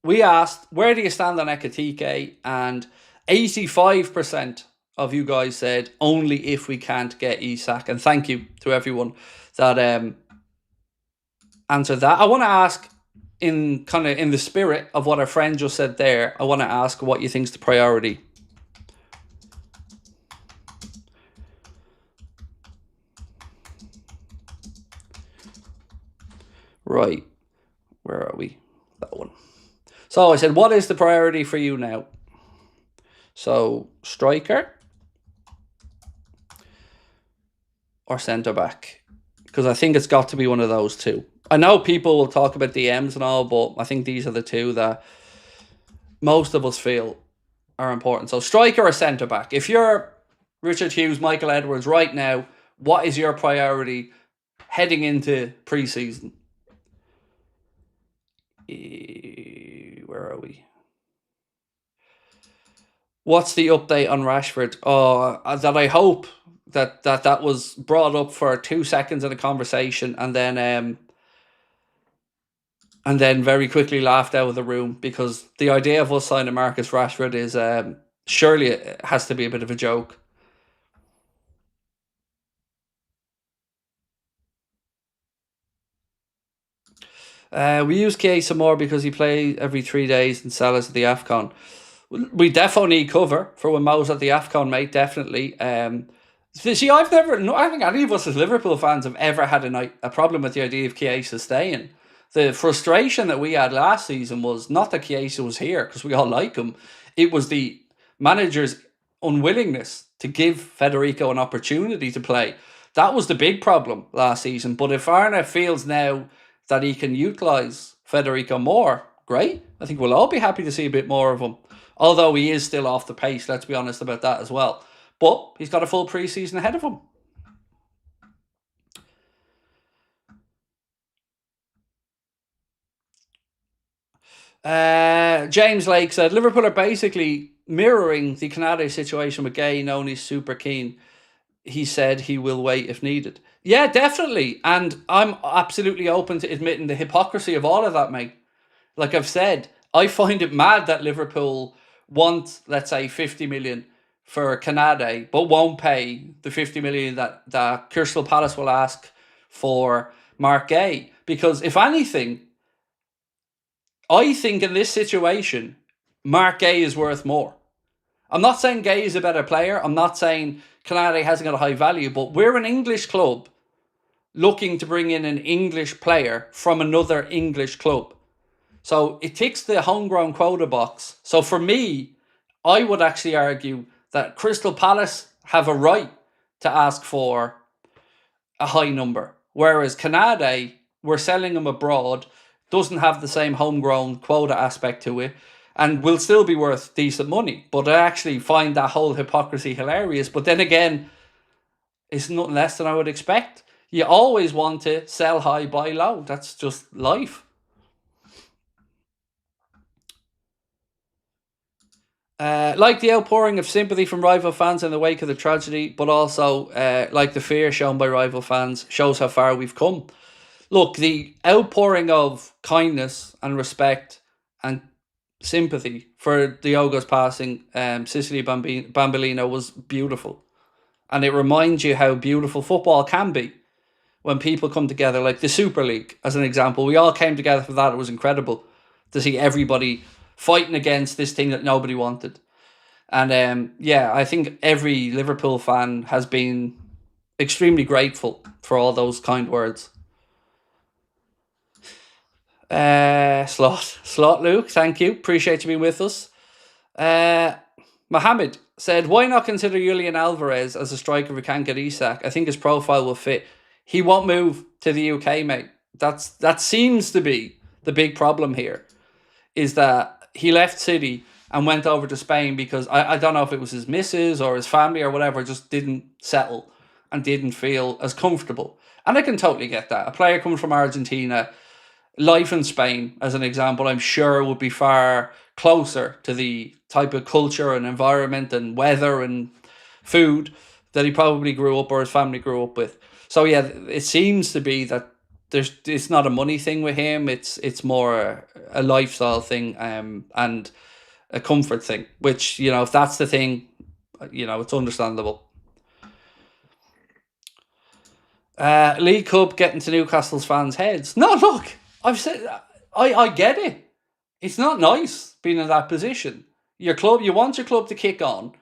we asked, where do you stand on Ekitike? And 85% of you guys said only if we can't get Isak. And thank you to everyone that answered that. I want to ask, in the spirit of what our friend just said there, I want to ask what you think's the priority. Right, where are we? That one. So I said, what is the priority for you now? So, striker or centre back? Because I think it's got to be one of those two. I know people will talk about DMs and all, but I think these are the two that most of us feel are important. So, striker or centre back? If you're Richard Hughes, Michael Edwards right now, what is your priority heading into pre-season? Where are we? What's the update on Rashford? Oh, that I hope that was brought up for 2 seconds in a conversation and then very quickly laughed out of the room, because the idea of us signing Marcus Rashford is surely it has to be a bit of a joke. We use Chiesa more because he plays every 3 days and Salah's at the AFCON. We definitely need cover for when Mo's at the AFCON, mate, definitely. See, I think any of us as Liverpool fans have ever had a problem with the idea of Chiesa staying. The frustration that we had last season was not that Chiesa was here, because we all like him. It was the manager's unwillingness to give Federico an opportunity to play. That was the big problem last season. But if Arne feels now that he can utilise Federico more, great. I think we'll all be happy to see a bit more of him. Although he is still off the pace, let's be honest about that as well. But he's got a full pre-season ahead of him. James Lake said, Liverpool are basically mirroring the Canade situation with Gay, known he's super keen. He said he will wait if needed. Yeah, definitely. And I'm absolutely open to admitting the hypocrisy of all of that, mate. Like I've said, I find it mad that Liverpool want, let's say, 50 million for Canade, but won't pay the 50 million that Crystal Palace will ask for Mark Gay. Because if anything, I think in this situation, Mark Gay is worth more. I'm not saying Gay is a better player. I'm not saying Canade hasn't got a high value, but we're an English club looking to bring in an English player from another English club. So it ticks the homegrown quota box. So for me, I would actually argue that Crystal Palace have a right to ask for a high number. Whereas Canade, we're selling him abroad, doesn't have the same homegrown quota aspect to it, and will still be worth decent money. But I actually find that whole hypocrisy hilarious. But then again, it's nothing less than I would expect. You always want to sell high, buy low. That's just life. Like the outpouring of sympathy from rival fans in the wake of the tragedy, but also like the fear shown by rival fans shows how far we've come. Look, the outpouring of kindness and respect and sympathy for Diogo's passing, Sicily Bambolino, was beautiful. And it reminds you how beautiful football can be when people come together, like the Super League, as an example. We all came together for that. It was incredible to see everybody fighting against this thing that nobody wanted. And yeah, I think every Liverpool fan has been extremely grateful for all those kind words. Slot Luke, thank you. Appreciate you being with us. Mohammed said, why not consider Julian Alvarez as a striker if we can't get Isak? I think his profile will fit. He won't move to the UK, mate. That seems to be the big problem here, is that he left City and went over to Spain because I don't know if it was his missus or his family or whatever, just didn't settle and didn't feel as comfortable. And I can totally get that. A player coming from Argentina, life in Spain, as an example, I'm sure would be far closer to the type of culture and environment and weather and food that he probably grew up or his family grew up with. So yeah, it seems to be that it's not a money thing with him. It's more a lifestyle thing and a comfort thing, which, you know, if that's the thing, you know, it's understandable. League Cup getting to Newcastle's fans' heads. No, look, I've said, I get it. It's not nice being in that position. Your club, you want your club to kick on,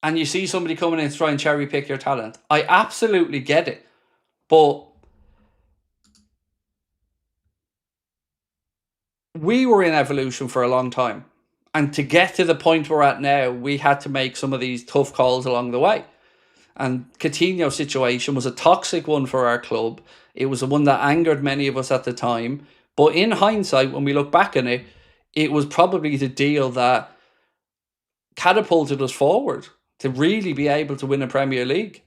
and you see somebody coming in to try and cherry pick your talent. I absolutely get it. But we were in evolution for a long time. And to get to the point we're at now, we had to make some of these tough calls along the way. And Coutinho's situation was a toxic one for our club. It was the one that angered many of us at the time. But in hindsight, when we look back on it, it was probably the deal that catapulted us forward to really be able to win a Premier League.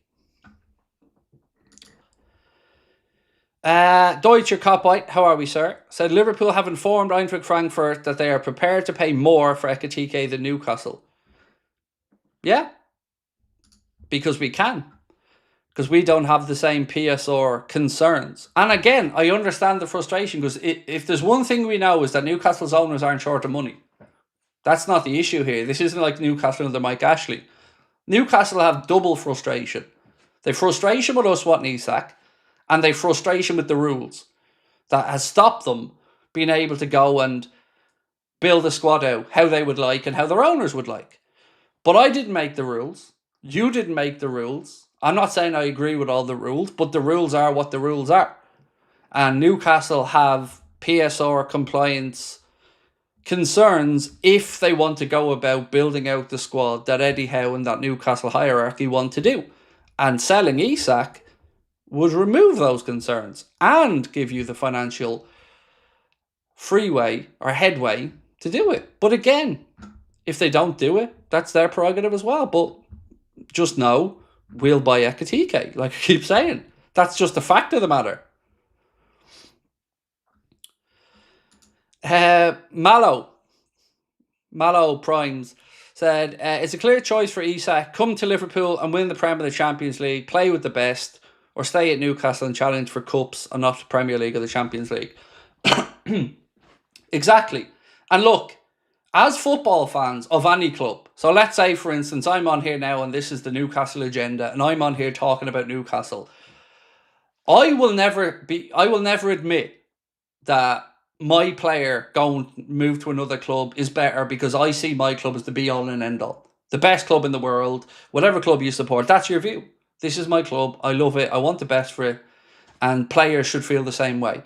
Deutscher Copite, how are we, sir? Said Liverpool have informed Eintracht Frankfurt that they are prepared to pay more for Ekitike than Newcastle. Yeah, because we can. Because we don't have the same PSR concerns. And again, I understand the frustration, because if there's one thing we know is that Newcastle's owners aren't short of money. That's not the issue here. This isn't like Newcastle under Mike Ashley. Newcastle have double frustration. They frustration with us wanting Isak, and they frustration with the rules that has stopped them being able to go and build a squad out how they would like and how their owners would like. But I didn't make the rules. You didn't make the rules. I'm not saying I agree with all the rules, but the rules are what the rules are. And Newcastle have PSR compliance concerns if they want to go about building out the squad that Eddie Howe and that Newcastle hierarchy want to do. And selling Isak would remove those concerns and give you the financial freeway or headway to do it. But again, if they don't do it, that's their prerogative as well. But just know, we'll buy Ekitike. Like I keep saying, that's just a fact of the matter. Mallow Primes said, it's a clear choice for Isak. Come to Liverpool and win the Premier League, Champions League, play with the best, or stay at Newcastle and challenge for cups and not the Premier League or the Champions League. Exactly. And look, as football fans of any club, so let's say, for instance, I'm on here now and this is the Newcastle agenda and I'm on here talking about Newcastle. I will never admit that my player going to move to another club is better because I see my club as the be-all and end-all. The best club in the world, whatever club you support, that's your view. This is my club. I love it. I want the best for it. And players should feel the same way.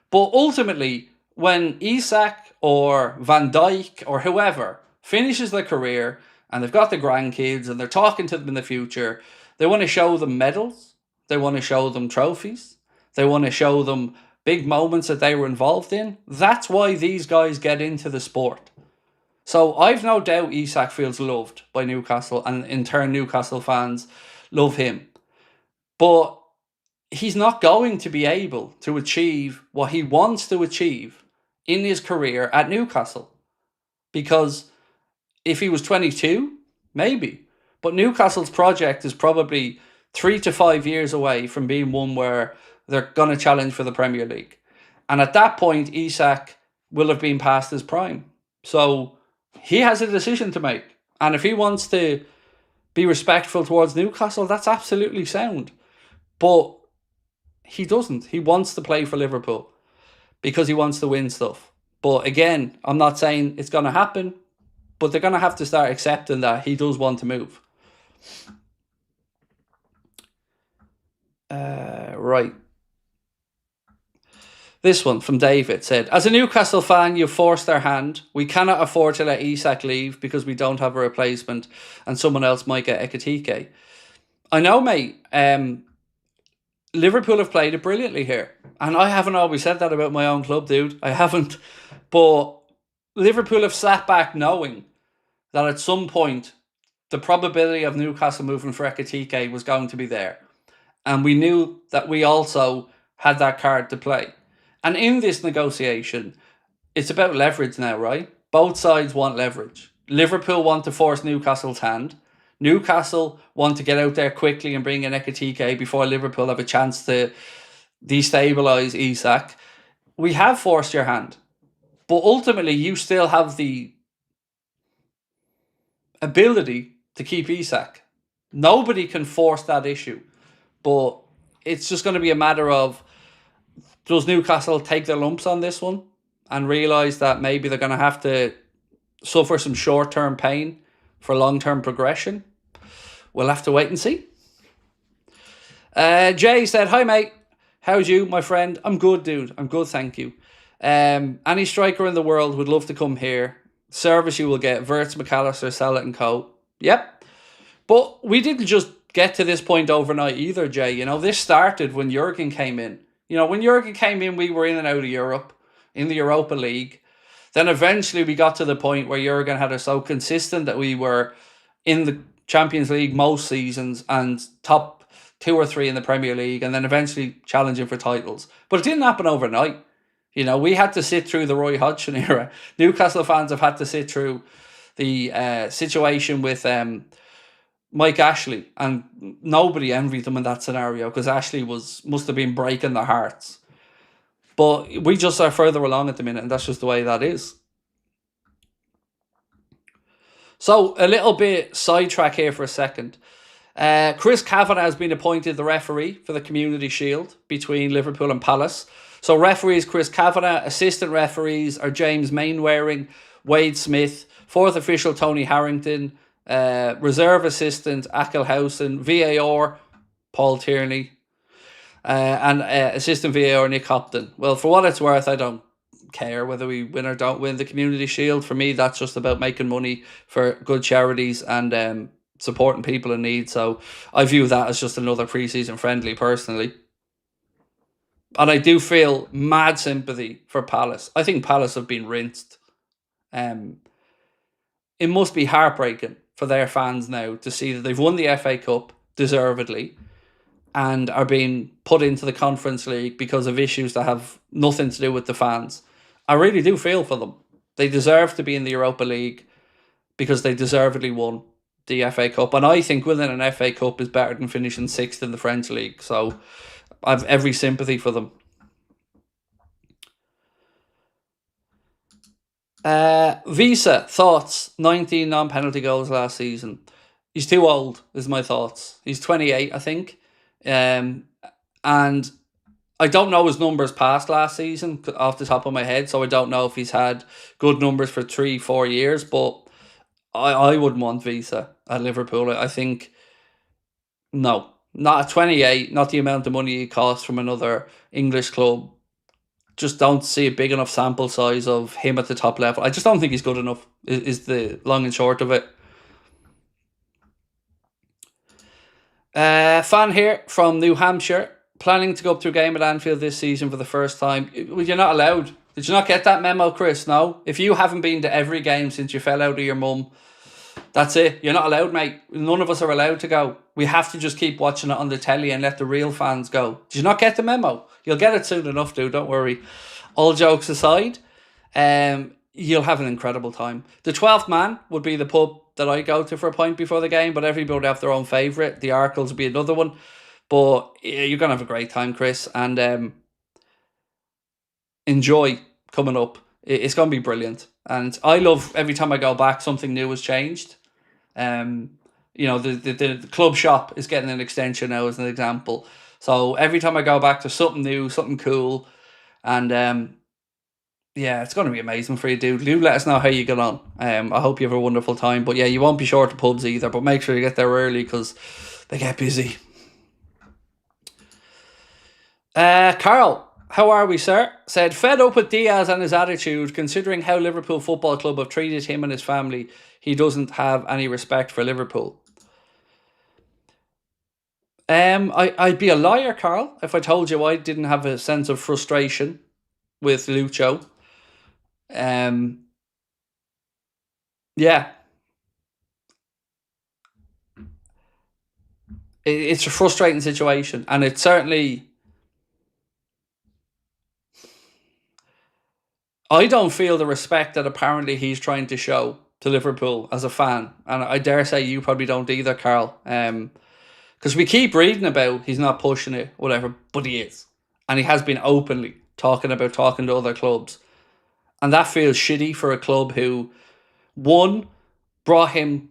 But ultimately, when Isak or Van Dijk or whoever finishes their career and they've got the grandkids and they're talking to them in the future, they want to show them medals. They want to show them trophies. They want to show them big moments that they were involved in. That's why these guys get into the sport. So I've no doubt Isak feels loved by Newcastle, and in turn Newcastle fans love him. But he's not going to be able to achieve what he wants to achieve in his career at Newcastle, because If he was 22, maybe. But Newcastle's project is probably 3 to 5 years away from being one where they're going to challenge for the Premier League. And at that point, Isak will have been past his prime. So he has a decision to make. And if he wants to be respectful towards Newcastle, that's absolutely sound. But he doesn't. He wants to play for Liverpool because he wants to win stuff. But again, I'm not saying it's going to happen, but they're going to have to start accepting that he does want to move. Right. This one from David said, as a Newcastle fan, you've forced their hand. We cannot afford to let Isak leave because we don't have a replacement and someone else might get Ekitike. I know, mate. Liverpool have played it brilliantly here. And I haven't always said that about my own club, dude. I haven't. But Liverpool have sat back knowing that at some point, the probability of Newcastle moving for Ekitike was going to be there. And we knew that we also had that card to play. And in this negotiation, it's about leverage now, right? Both sides want leverage. Liverpool want to force Newcastle's hand. Newcastle want to get out there quickly and bring in Ekitike before Liverpool have a chance to destabilise Isak. We have forced your hand. But ultimately, you still have the ability to keep Isak. Nobody can force that issue. But it's just going to be a matter of, does Newcastle take their lumps on this one and realise that maybe they're going to have to suffer some short-term pain for long-term progression? We'll have to wait and see. Jay said, hi, mate. How's you, my friend? I'm good, dude. I'm good, thank you. Any striker in the world would love to come here. Service you will get. Wirtz, McAllister, Salah and co. Yep. But we didn't just get to this point overnight either, Jay. You know, this started when Jurgen came in. You know, when Jurgen came in, we were in and out of Europe, in the Europa League. Then eventually we got to the point where Jurgen had us so consistent that we were in the Champions League most seasons and top 2 or 3 in the Premier League, and then eventually challenging for titles. But it didn't happen overnight. You know, we had to sit through the Roy Hodgson era. Newcastle fans have had to sit through the situation with Mike Ashley, and nobody envied them in that scenario because Ashley must have been breaking their hearts. But we just are further along at the minute, and that's just the way that is. So, a little bit sidetrack here for a second. Chris Kavanagh has been appointed the referee for the Community Shield between Liverpool and Palace. So, referee is Chris Kavanagh. Assistant referees are James Mainwaring, Wade Smith, fourth official Tony Harrington, reserve assistant Ackelhausen, VAR Paul Tierney, and assistant VAR Nick Hopton. Well, for what it's worth, I don't care whether we win or don't win the Community Shield. For me, that's just about making money for good charities and supporting people in need. So I view that as just another pre-season friendly personally. And I do feel mad sympathy for Palace. I think Palace have been rinsed. It must be heartbreaking for their fans now to see that they've won the FA Cup deservedly and are being put into the Conference League because of issues that have nothing to do with the fans. I really do feel for them. They deserve to be in the Europa League because they deservedly won the FA Cup. And I think winning an FA Cup is better than finishing 6th in the French League. So I have every sympathy for them. Visa, thoughts? 19 non-penalty goals last season. He's too old, is my thoughts. He's 28, I think. And I don't know his numbers past last season off the top of my head, so I don't know if he's had good numbers for 3-4 years, but I wouldn't want Visa at Liverpool. I think, no, not at 28, not the amount of money he costs from another English club. Just don't see a big enough sample size of him at the top level. I just don't think he's good enough, is the long and short of it. Fan here from New Hampshire, planning to go up to a game at Anfield this season for the first time. You're not allowed. Did you not get that memo, Chris? No? If you haven't been to every game since you fell out of your mum, that's it. You're not allowed, mate. None of us are allowed to go. We have to just keep watching it on the telly and let the real fans go. Did you not get the memo? You'll get it soon enough, dude. Don't worry. All jokes aside, you'll have an incredible time. The 12th Man would be the pub that I go to for a pint before the game, but everybody would have their own favourite. The Arkles would be another one. But you're going to have a great time, Chris, and enjoy coming up. It's going to be brilliant. And I love every time I go back, something new has changed. The club shop is getting an extension now, as an example. So every time I go back, there's something new, something cool. And it's going to be amazing for you, dude. Do let us know how you get on. I hope you have a wonderful time. But yeah, you won't be short of pubs either. But make sure you get there early because they get busy. Carl, how are we, sir? Said, fed up with Diaz and his attitude, considering how Liverpool Football Club have treated him and his family. He doesn't have any respect for Liverpool. I'd be a liar, Carl, if I told you I didn't have a sense of frustration with Lucho. It's a frustrating situation, and it's certainly... I don't feel the respect that apparently he's trying to show to Liverpool as a fan, and I dare say you probably don't either, Carl. Because we keep reading about he's not pushing it, whatever, but he is, and he has been openly talking to other clubs, and that feels shitty for a club who, one, brought him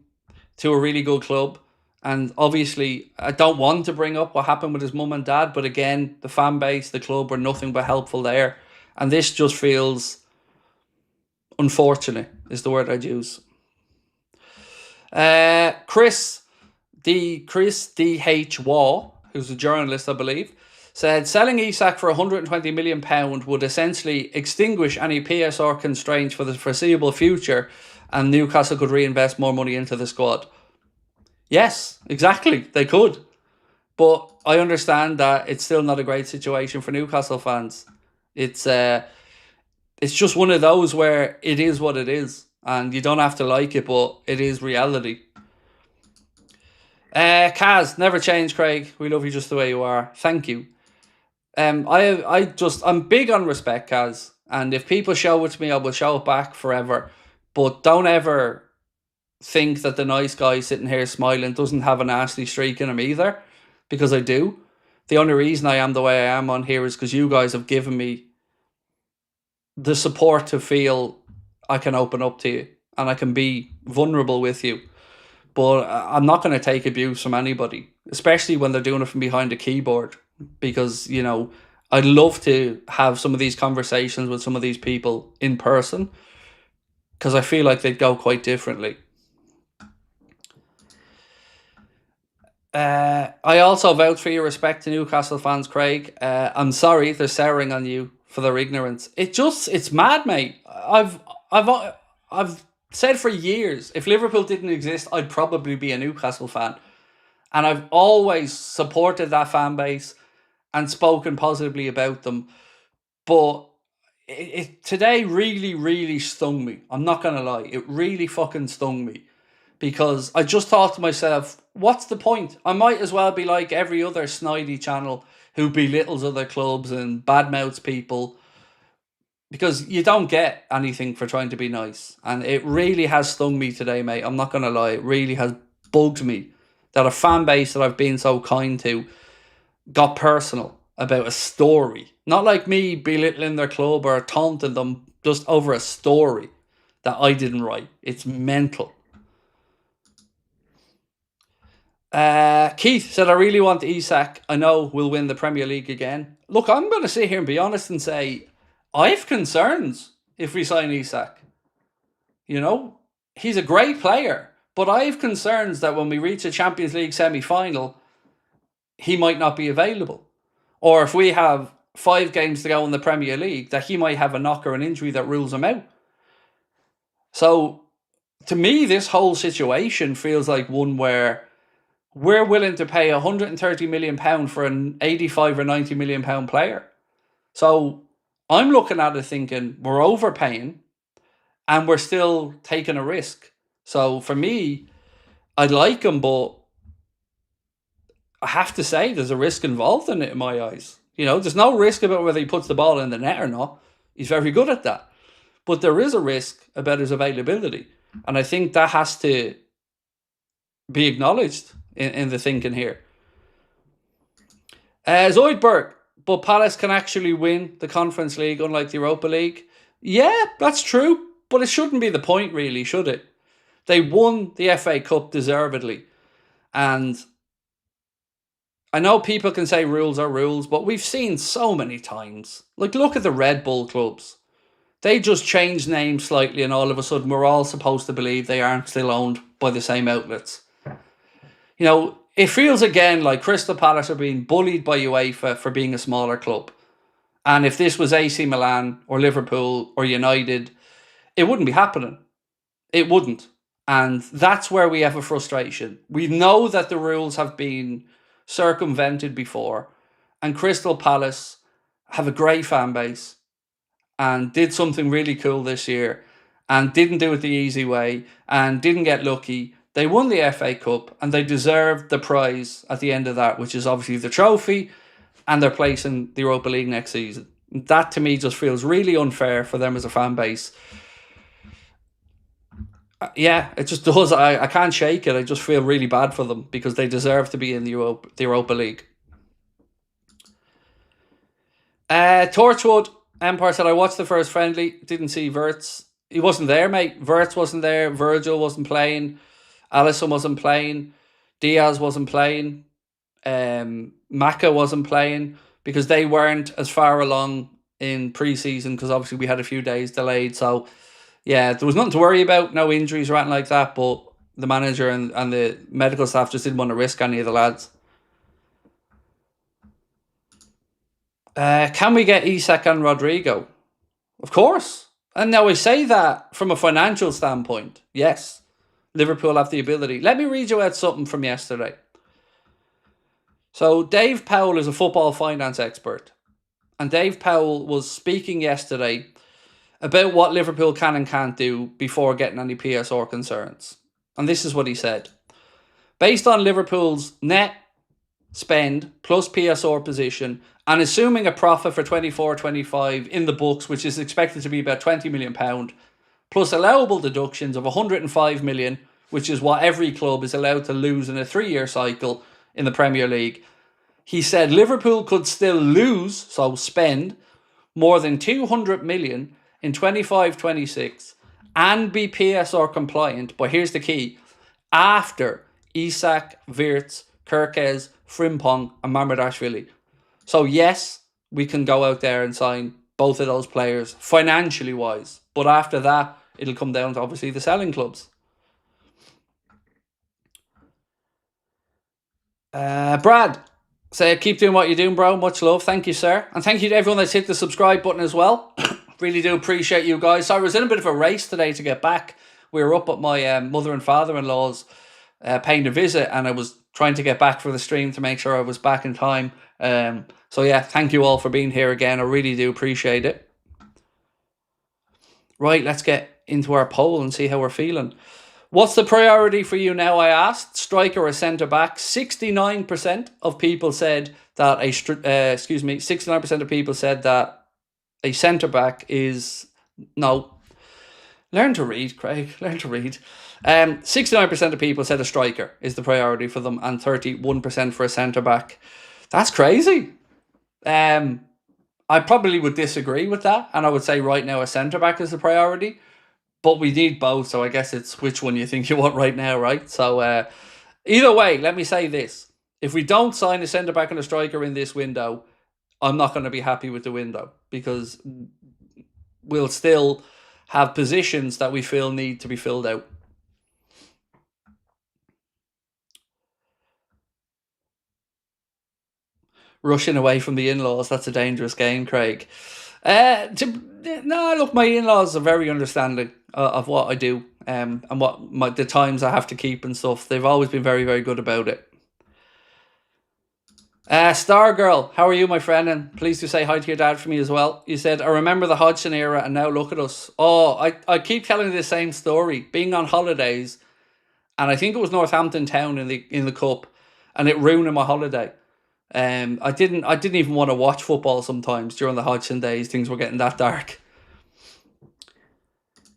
to a really good club, and obviously I don't want to bring up what happened with his mum and dad, but again, the fan base, the club were nothing but helpful there, and this just feels unfortunate is the word I'd use. Chris D.H. Waugh, who's a journalist, I believe, said selling Isak for £120 million would essentially extinguish any PSR constraints for the foreseeable future, and Newcastle could reinvest more money into the squad. Yes, exactly, they could. But I understand that it's still not a great situation for Newcastle fans. It's just one of those where it is what it is, and you don't have to like it, but it is reality. Kaz, never change, Craig. We love you just the way you are. Thank you. I'm big on respect, Kaz, and if people show it to me, I will show it back forever. But don't ever think that the nice guy sitting here smiling doesn't have a nasty streak in him either, because I do. The only reason I am the way I am on here is because you guys have given me the support to feel I can open up to you and I can be vulnerable with you. But I'm not going to take abuse from anybody, especially when they're doing it from behind a keyboard, because, I'd love to have some of these conversations with some of these people in person, because I feel like they'd go quite differently. I also vouch for your respect to Newcastle fans, Craig. I'm sorry they're souring on you for their ignorance. It's mad, mate. I've said for years, if Liverpool didn't exist, I'd probably be a Newcastle fan. And I've always supported that fan base and spoken positively about them. But it today really, really stung me. I'm not going to lie. It really fucking stung me. Because I just thought to myself, what's the point? I might as well be like every other snidey channel who belittles other clubs and badmouths people, because you don't get anything for trying to be nice. And it really has stung me today, mate. I'm not going to lie. It really has bugged me that a fan base that I've been so kind to got personal about a story. Not like me belittling their club or taunting them, just over a story that I didn't write. It's mental. Keith said, I really want Isak. I know we'll win the Premier League again. Look, I'm going to sit here and be honest and say, I have concerns if we sign Isak. He's a great player, but I have concerns that when we reach a Champions League semi-final, he might not be available. Or if we have 5 games to go in the Premier League, that he might have a knock or an injury that rules him out. So, to me, this whole situation feels like one where we're willing to pay £130 million for an £85 or £90 million player. So I'm looking at it thinking we're overpaying and we're still taking a risk. So for me, I like him, but I have to say there's a risk involved in it in my eyes. There's no risk about whether he puts the ball in the net or not. He's very good at that. but there is a risk about his availability. And I think that has to be acknowledged in the thinking here. Zoidberg, but Palace can actually win the Conference League unlike the Europa League. Yeah, that's true, but it shouldn't be the point really, should it? They won the FA Cup deservedly. And I know people can say rules are rules, but we've seen so many times. Like, look at the Red Bull clubs. They just change names slightly and all of a sudden we're all supposed to believe they aren't still owned by the same outlets. You know, it feels again like Crystal Palace are being bullied by UEFA for being a smaller club. And if this was AC Milan or Liverpool or United, it wouldn't be happening. It wouldn't. And that's where we have a frustration. We know that the rules have been circumvented before, and Crystal Palace have a great fan base and did something really cool this year and didn't do it the easy way and didn't get lucky. They won the FA Cup and they deserved the prize at the end of that, which is obviously the trophy, and they're placing the Europa League next season. That to me just feels really unfair for them as a fan base. Yeah, it just does. I can't shake it. I just feel really bad for them because they deserve to be in the Europa League. Torchwood Empire said, I watched the first friendly, didn't see Wirtz. He wasn't there, mate. Wirtz wasn't there. Virgil wasn't playing. Alisson wasn't playing. Diaz wasn't playing. Maka wasn't playing because they weren't as far along in pre-season because obviously we had a few days delayed. So, yeah, there was nothing to worry about. No injuries or anything like that. But the manager and the medical staff just didn't want to risk any of the lads. Can we get Isak and Rodrigo? Of course. And now I say that from a financial standpoint. Yes, Liverpool have the ability. Let me read you out something from yesterday. So Dave Powell is a football finance expert. And Dave Powell was speaking yesterday about what Liverpool can and can't do before getting any PSR concerns. And this is what he said. Based on Liverpool's net spend plus PSR position and assuming a profit for 24-25 in the books, which is expected to be about £20 million, plus allowable deductions of 105 million, which is what every club is allowed to lose in a 3-year cycle in the Premier League. He said Liverpool could still lose, so spend, more than 200 million in 25-26 and be PSR compliant, but here's the key, after Isak, Wirtz, Kirkez, Frimpong and Mamardashvili. So yes, we can go out there and sign both of those players financially wise, but after that, it'll come down to obviously the selling clubs. Brad, say keep doing what you're doing, bro. Much love. Thank you, sir. And thank you to everyone that's hit the subscribe button as well. Really do appreciate you guys. So I was in a bit of a race today to get back. We were up at my mother and father-in-law's paying a visit, and I was trying to get back for the stream to make sure I was back in time. So yeah, thank you all for being here again. I really do appreciate it. Right, let's get into our poll and see how we're feeling. What's the priority for you now, I asked? Striker or centre-back? 69% of people said that 69% of people said that a centre-back is... No. Learn to read, Craig. Learn to read. 69% of people said a striker is the priority for them and 31% for a centre-back. That's crazy. I probably would disagree with that, and I would say right now a centre-back is the priority. But we need both, so I guess it's which one you think you want right now, right? So either way, let me say this. If we don't sign a centre-back and a striker in this window, I'm not going to be happy with the window because we'll still have positions that we feel need to be filled out. Rushing away from the in-laws, that's a dangerous game, Craig. No, look, my in-laws are very understanding of what I do and what the times I have to keep and stuff. They've always been very, very good about it. Star Girl, how are you, my friend? And please do say hi to your dad for me as well. You said, I remember the Hodgson era and now look at us. Oh, I keep telling the same story. Being on holidays, and I think it was Northampton Town in the cup, and it ruined my holiday. I didn't even want to watch football sometimes during the Hodgson days. Things were getting that dark.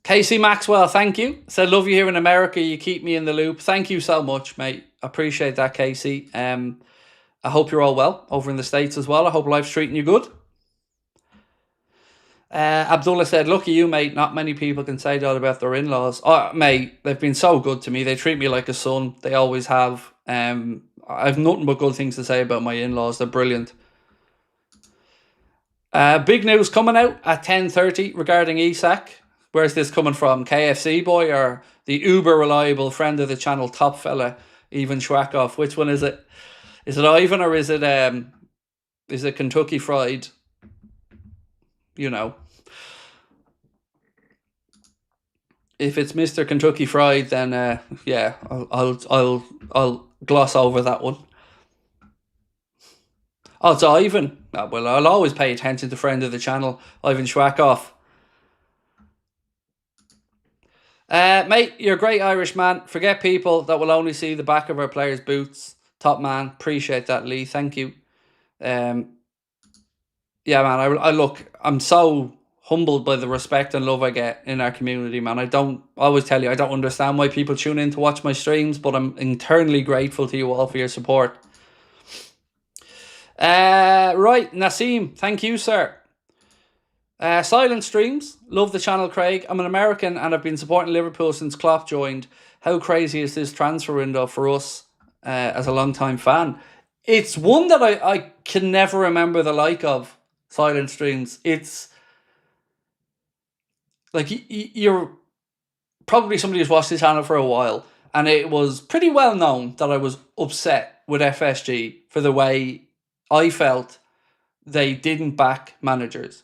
Casey Maxwell, thank you. Said, love you here in America. You keep me in the loop. Thank you so much, mate. Appreciate that, Casey. I hope you're all well over in the States as well. I hope life's treating you good. Abdullah said, lucky you, mate. Not many people can say that about their in-laws. Oh, mate, they've been so good to me. They treat me like a son. They always have. I've nothing but good things to say about my in-laws. They're brilliant. Big news coming out at 10:30 regarding Isak. Where's this coming from? KFC boy or the uber reliable friend of the channel, top fella, Ivan Schwackhoff? Which one is it? Is it Ivan or is it Kentucky Fried? You know. If it's Mr. Kentucky Fried, then yeah, I'll gloss over that one. Oh, it's Ivan. Oh, well, I'll always pay attention to friend of the channel, Ivan Schwackhoff. Mate, you're a great Irish man. Forget people that will only see the back of our players' boots. Top man. Appreciate that, Lee. Thank you. Yeah, man, I look, I'm so humbled by the respect and love I get in our community, man. I always tell you, I don't understand why people tune in to watch my streams, but I'm eternally grateful to you all for your support. Right, Nassim, thank you, sir. Silent streams, love the channel, Craig. I'm an American and I've been supporting Liverpool since Klopp joined. How crazy is this transfer window for us as a long-time fan? It's one that I can never remember the like of. Silent streams. It's like you're probably somebody who's watched the channel for a while, and it was pretty well known that I was upset with FSG for the way I felt they didn't back managers.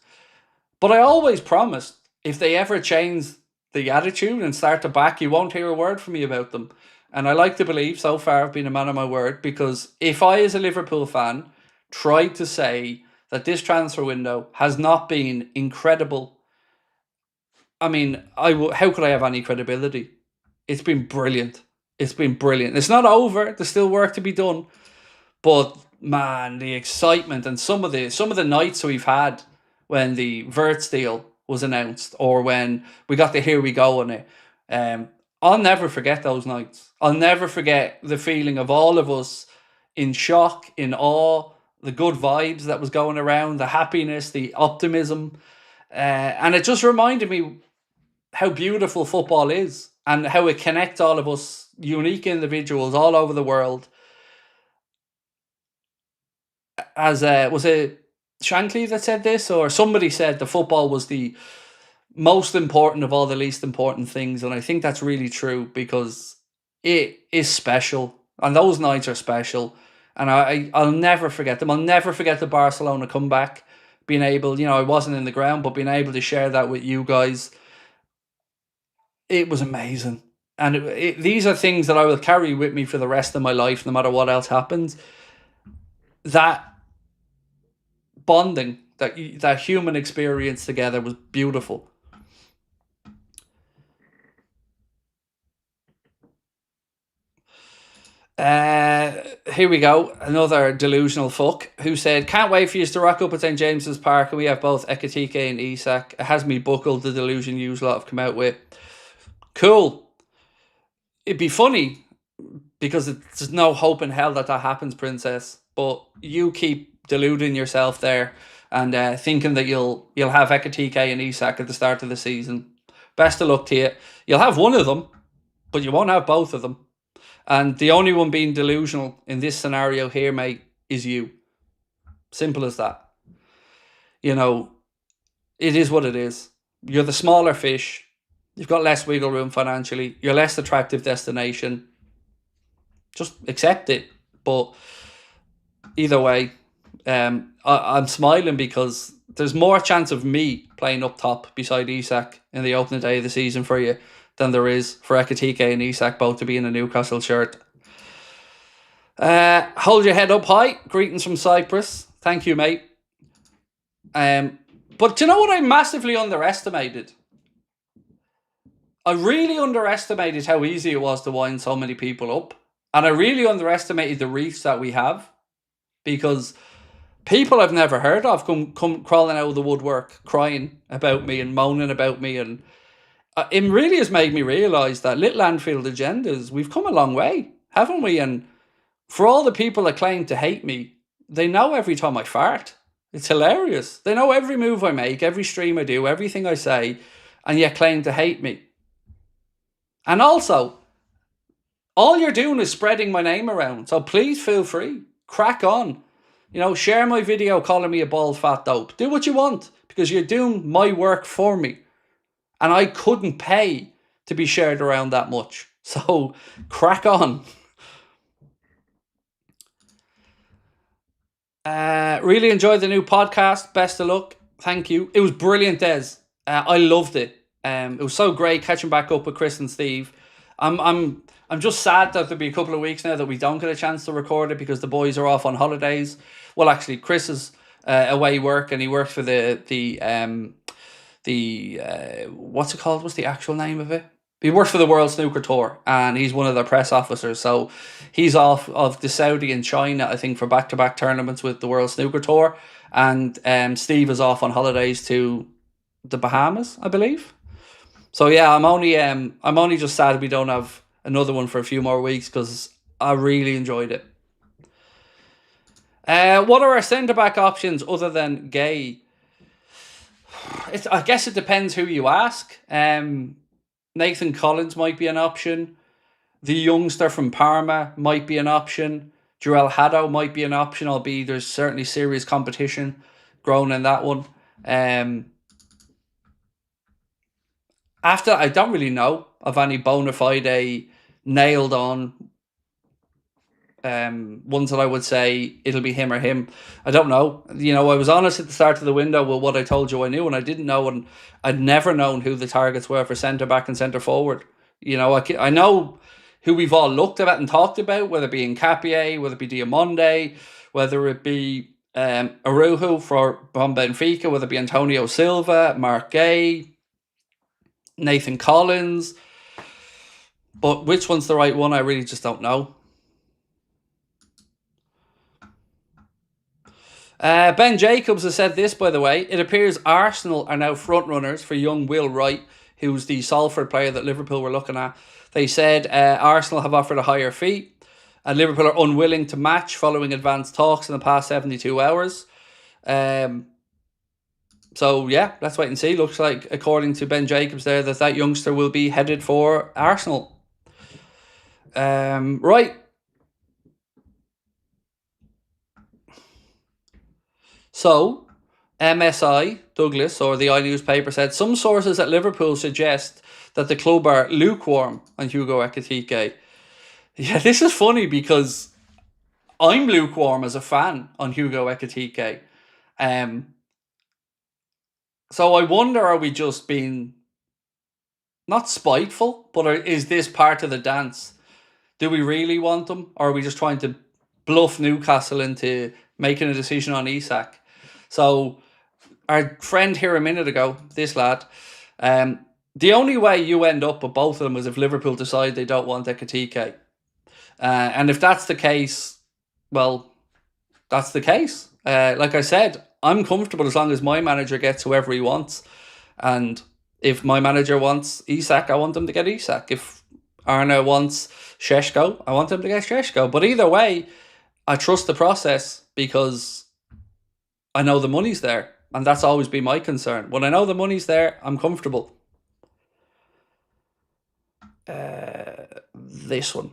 But I always promised if they ever change the attitude and start to back, you won't hear a word from me about them. And I like to believe so far I've been a man of my word, because if I, as a Liverpool fan, tried to say that this transfer window has not been incredible, I mean, how could I have any credibility? It's been brilliant. It's been brilliant. It's not over. There's still work to be done. But man, the excitement and some of the nights we've had when the Verts deal was announced, or when we got the Here We Go on it, I'll never forget those nights. I'll never forget the feeling of all of us in shock, in awe, the good vibes that was going around, the happiness, the optimism. And it just reminded me how beautiful football is and how it connects all of us unique individuals all over the world. As was it Shankly that said this, or somebody said the football was the most important of all the least important things, and I think that's really true, because it is special, and those nights are special, and I'll never forget them. I'll never forget the Barcelona comeback, being able, I wasn't in the ground, but being able to share that with you guys, it was amazing. And these are things that I will carry with me for the rest of my life, no matter what else happens. That bonding, that human experience together was beautiful. Here we go. Another delusional fuck who said, can't wait for you to rock up at St. James's Park and we have both Ekitike and Isak. It has me buckled, the delusion you lot have come out with. Cool. It'd be funny, because there's no hope in hell that happens, Princess. But you keep deluding yourself there and thinking that you'll have Ekitike and Isak at the start of the season. Best of luck to you. You'll have one of them, but you won't have both of them. And the only one being delusional in this scenario here, mate, is you. Simple as that. It is what it is. You're the smaller fish. You've got less wiggle room financially. You're less attractive destination. Just accept it. But either way, I'm smiling because there's more chance of me playing up top beside Isak in the opening day of the season for you than there is for Ekitike and Isak both to be in a Newcastle shirt. Hold your head up high. Greetings from Cyprus. Thank you, mate. But do you know what I massively underestimated? I really underestimated how easy it was to wind so many people up. And I really underestimated the reach that we have. Because people I've never heard of come crawling out of the woodwork, crying about me and moaning about me. And it really has made me realise that little Anfield Agendas, we've come a long way, haven't we? And for all the people that claim to hate me, they know every time I fart. It's hilarious. They know every move I make, every stream I do, everything I say, and yet claim to hate me. And also, all you're doing is spreading my name around. So please feel free. Crack on. You know, share my video calling me a bald fat dope. Do what you want, because you're doing my work for me. And I couldn't pay to be shared around that much. So crack on. Really enjoyed the new podcast. Best of luck. Thank you. It was brilliant, Des. I loved it. It was so great catching back up with Chris and Steve. I'm just sad that there'll be a couple of weeks now that we don't get a chance to record it because the boys are off on holidays. Well, actually, Chris is away work, and he works for the what's it called? What's the actual name of it? He works for the World Snooker Tour, and he's one of their press officers. So he's off of the Saudi and China, I think, for back-to-back tournaments with the World Snooker Tour. And Steve is off on holidays to the Bahamas, I believe. So yeah, I'm only just sad we don't have another one for a few more weeks because I really enjoyed it. What are our centre-back options other than Gay? I guess it depends who you ask. Nathan Collins might be an option. The youngster from Parma might be an option. Jurel Haddo might be an option, albeit there's certainly serious competition grown in that one. After, I don't really know of any bona fide nailed on ones that I would say it'll be him or him. I don't know. You know, I was honest at the start of the window with what I told you I knew, and I didn't know, and I'd never known who the targets were for centre back and centre forward. You know, I know who we've all looked at and talked about, whether it be Nkapie, whether it be Diamonde, whether it be Arujo from Benfica, whether it be Antonio Silva, Mark Gay, Nathan Collins. But which one's the right one, I really just don't know. Ben Jacobs has said this, by the way. It appears Arsenal are now front-runners for young Will Wright, who's the Salford player that Liverpool were looking at. They said Arsenal have offered a higher fee, and Liverpool are unwilling to match following advanced talks in the past 72 hours. So, yeah, let's wait and see. Looks like, according to Ben Jacobs there, that youngster will be headed for Arsenal. Right. So, MSI, Douglas, or the iNewspaper said, some sources at Liverpool suggest that the club are lukewarm on Hugo Ekitike. Yeah, this is funny because I'm lukewarm as a fan on Hugo Ekitike. So I wonder, are we just being not spiteful, but is this part of the dance? Do we really want him, or are we just trying to bluff Newcastle into making a decision on Isak? So our friend here a minute ago, this lad, the only way you end up with both of them is if Liverpool decide they don't want Ekitike. And if that's the case, well, that's the case. Like I said, I'm comfortable as long as my manager gets whoever he wants. And if my manager wants Isak, I want him to get Isak. If Arna wants Šeško, I want him to get Šeško. But either way, I trust the process because I know the money's there. And that's always been my concern. When I know the money's there, I'm comfortable. This one.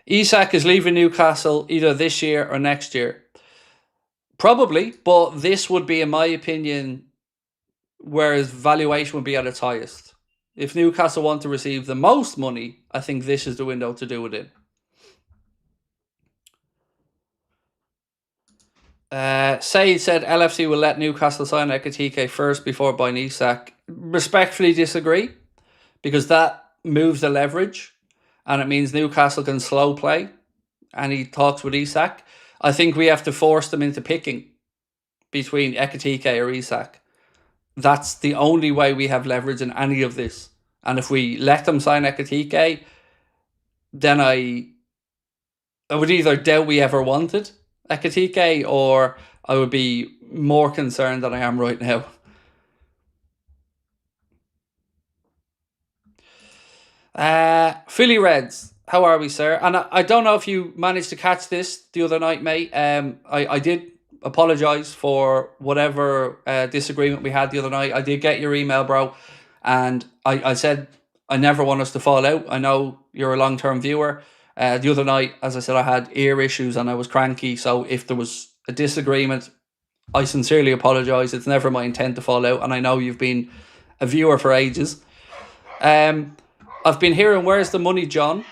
Isak is leaving Newcastle either this year or next year. Probably, but this would be, in my opinion, where his valuation would be at its highest. If Newcastle want to receive the most money, I think this is the window to do it in. Said LFC will let Newcastle sign Ekitike first before buying Isak. Respectfully disagree, because that moves the leverage and it means Newcastle can slow play and he talks with Isak. I think we have to force them into picking between Ekitike or Isak. That's the only way we have leverage in any of this. And if we let them sign Ekitike, then I would either doubt we ever wanted Ekitike, or I would be more concerned than I am right now. Philly Reds, how are we, sir? And I don't know if you managed to catch this the other night, mate. I did apologise for whatever disagreement we had the other night. I did get your email, bro. And I said I never want us to fall out. I know you're a long-term viewer. The other night, as I said, I had ear issues and I was cranky. So if there was a disagreement, I sincerely apologise. It's never my intent to fall out. And I know you've been a viewer for ages. I've been hearing "Where's the money, John?"